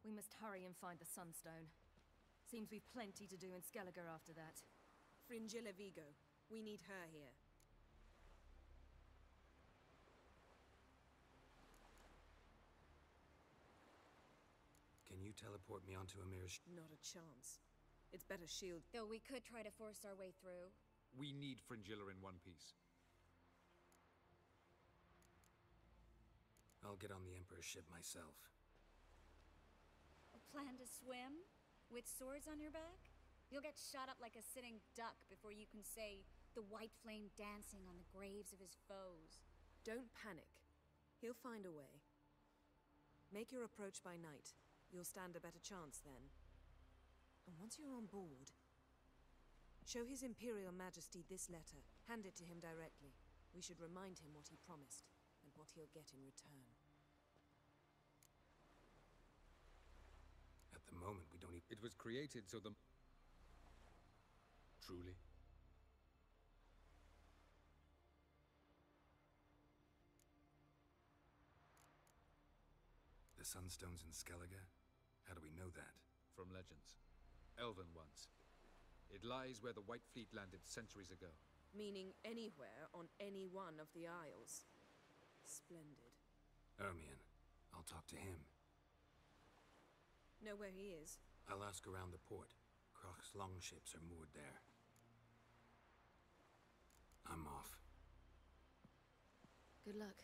We must hurry and find the Sunstone. Seems we've plenty to do in Skellige after that. Fringilla Vigo. We need her here. Can you teleport me onto Amir's... Not a chance. It's better shield... Though we could try to force our way through. We need Fringilla in one piece. I'll get on the Emperor's ship myself. Plan to swim? With swords on your back? You'll get shot up like a sitting duck before you can say the white flame dancing on the graves of his foes. Don't panic. He'll find a way. Make your approach by night. You'll stand a better chance then. And once you're on board, show His Imperial Majesty this letter. Hand it to him directly. We should remind him what he promised, and what he'll get in return. At the moment, we don't even... It was created so the... Truly? The Sunstone's in Skellige? How do we know that? From legends. Elven ones. It lies where the White Fleet landed centuries ago. Meaning anywhere on any one of the Isles. Splendid. Ermion. I'll talk to him. Know where he is? I'll ask around the port. Croc's longships are moored there. I'm off. Good luck.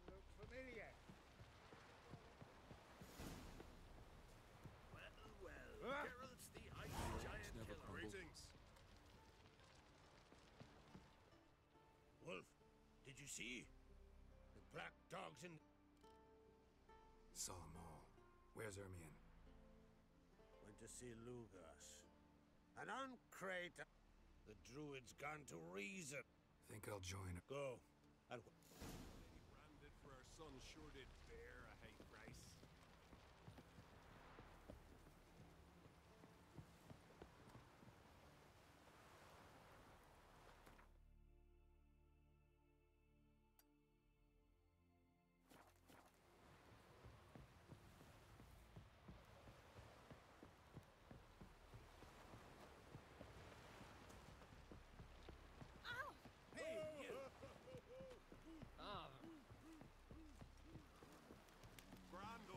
Look familiar. Well, Geralt's the ice giant never killer. crumbled. Greetings. Wolf, did you see? black dogs and... Saw 'em all. Where's Ermion? Went to see Lugas. And on Crate, the druid's gone to reason. Think I'll join her. Go. And... Branded for our son sure did bear a high price. Grand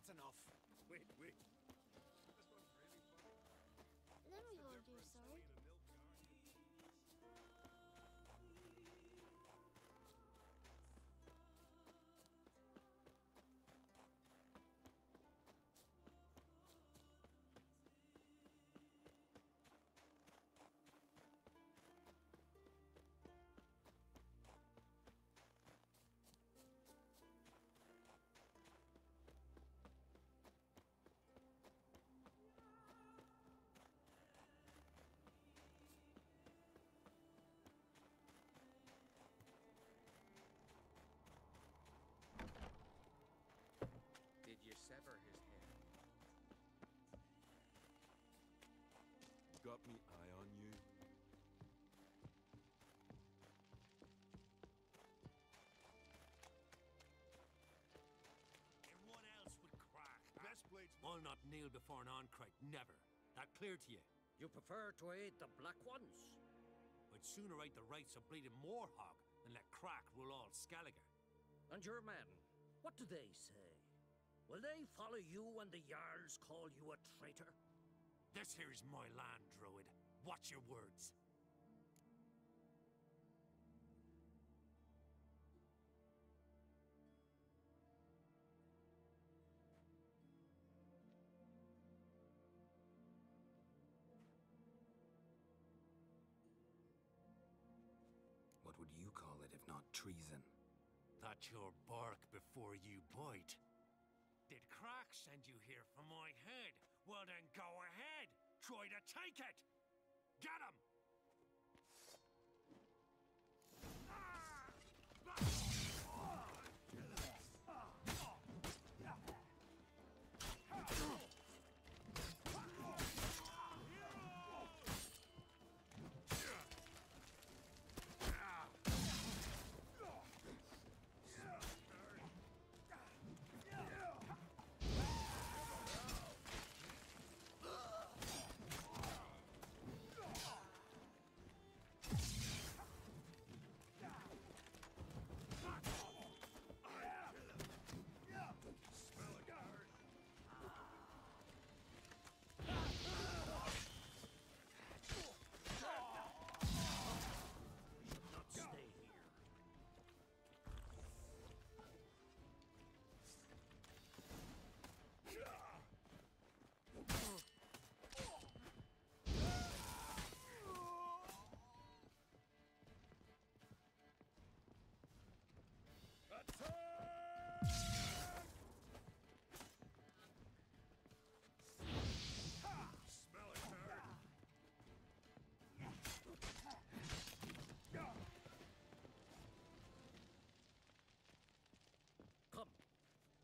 That's enough. Wait. This one's really funny. And then we all do sorry. Did you sever his head? Got me eye on you. And what else would crack? Best blades. I'll not kneel before an oncrite, never. That clear to you? You prefer to aid the black ones? I'd sooner aid the rights of bleeding Moorhog than let crack rule all Skellige. And your men, what do they say? Will they follow you when the Jarls call you a traitor? This here's my land, Druid. Watch your words. What would you call it if not treason? That's your bark before you bite. Did crack send you here for my head? Well then go ahead. Try to take it. Get him!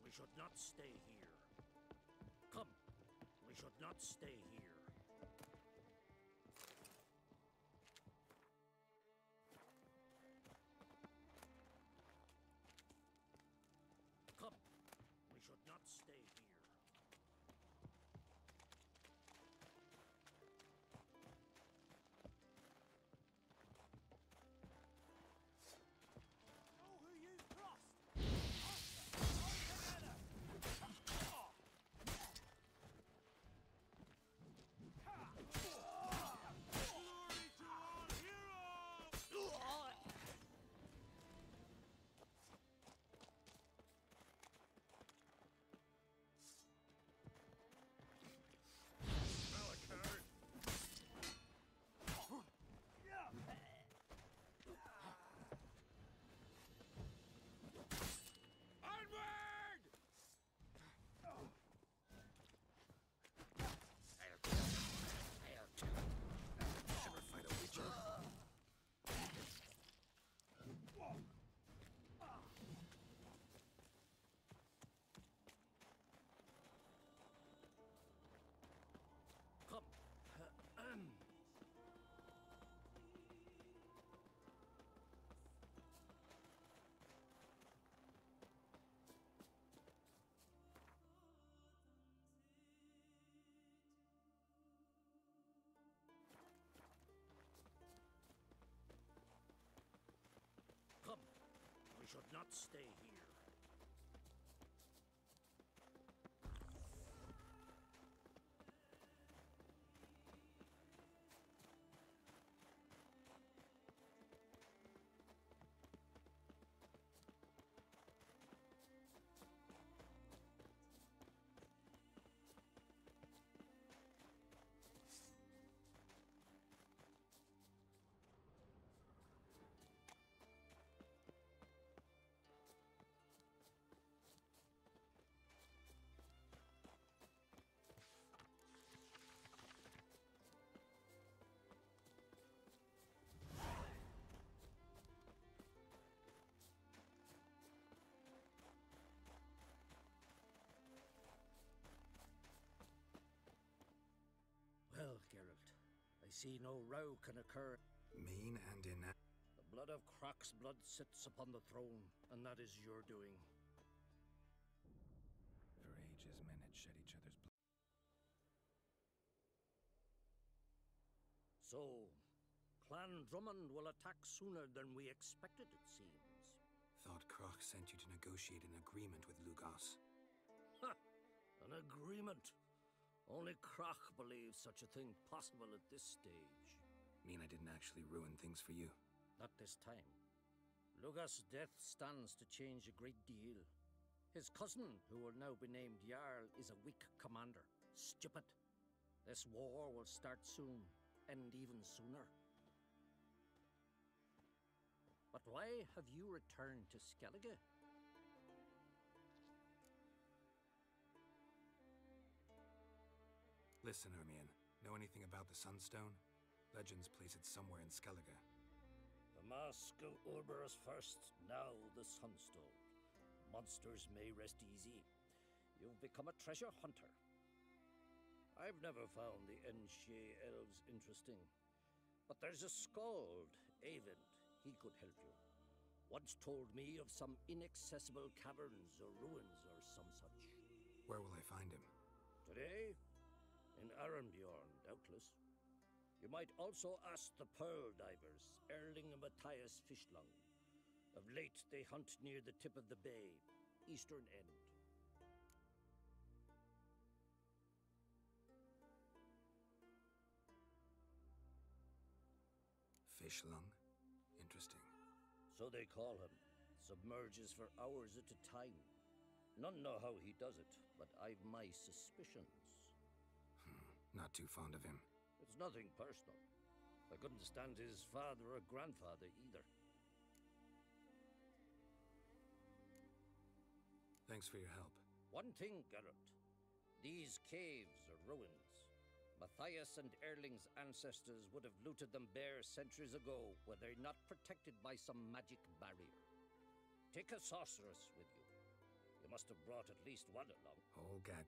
We should not stay here. Come, we should not stay here. Come, we should not stay here. Oh, who you crossed? We should not stay here. I see no row can occur. Mean and The blood of Croc's blood sits upon the throne, and that is your doing. For ages, men had shed each other's blood. So, Clan Drummond will attack sooner than we expected, it seems. Thought Croc sent you to negotiate an agreement with Lugos. Ha! An agreement? Only Croc believes such a thing possible at this stage. Mean I didn't actually ruin things for you? Not this time. Lugos' death stands to change a great deal. His cousin, who will now be named Jarl, is a weak commander. Stupid. This war will start soon, end even sooner. But why have you returned to Skellige? Listen, Ermion. Know anything about the Sunstone? Legends place it somewhere in Skellige. The mask of Urberus first, now the Sunstone. Monsters may rest easy. You've become a treasure hunter. I've never found the Enshe elves interesting. But there's a skald, Eyvind. He could help you. Once told me of some inaccessible caverns or ruins or some such. Where will I find him? Today? In Arambjorn, doubtless. You might also ask the Pearl Divers, Erling and Matthias Fishlung. Of late, they hunt near the tip of the bay, eastern end. Fishlung? Interesting. So they call him. Submerges for hours at a time. None know how he does it, but I've my suspicions. Not too fond of him. It's nothing personal. I couldn't stand his father or grandfather either. Thanks for your help. One thing, Geralt. These caves are ruins. Matthias and Erling's ancestors would have looted them bare centuries ago were they not protected by some magic barrier. Take a sorceress with you. You must have brought at least one along. Whole gag.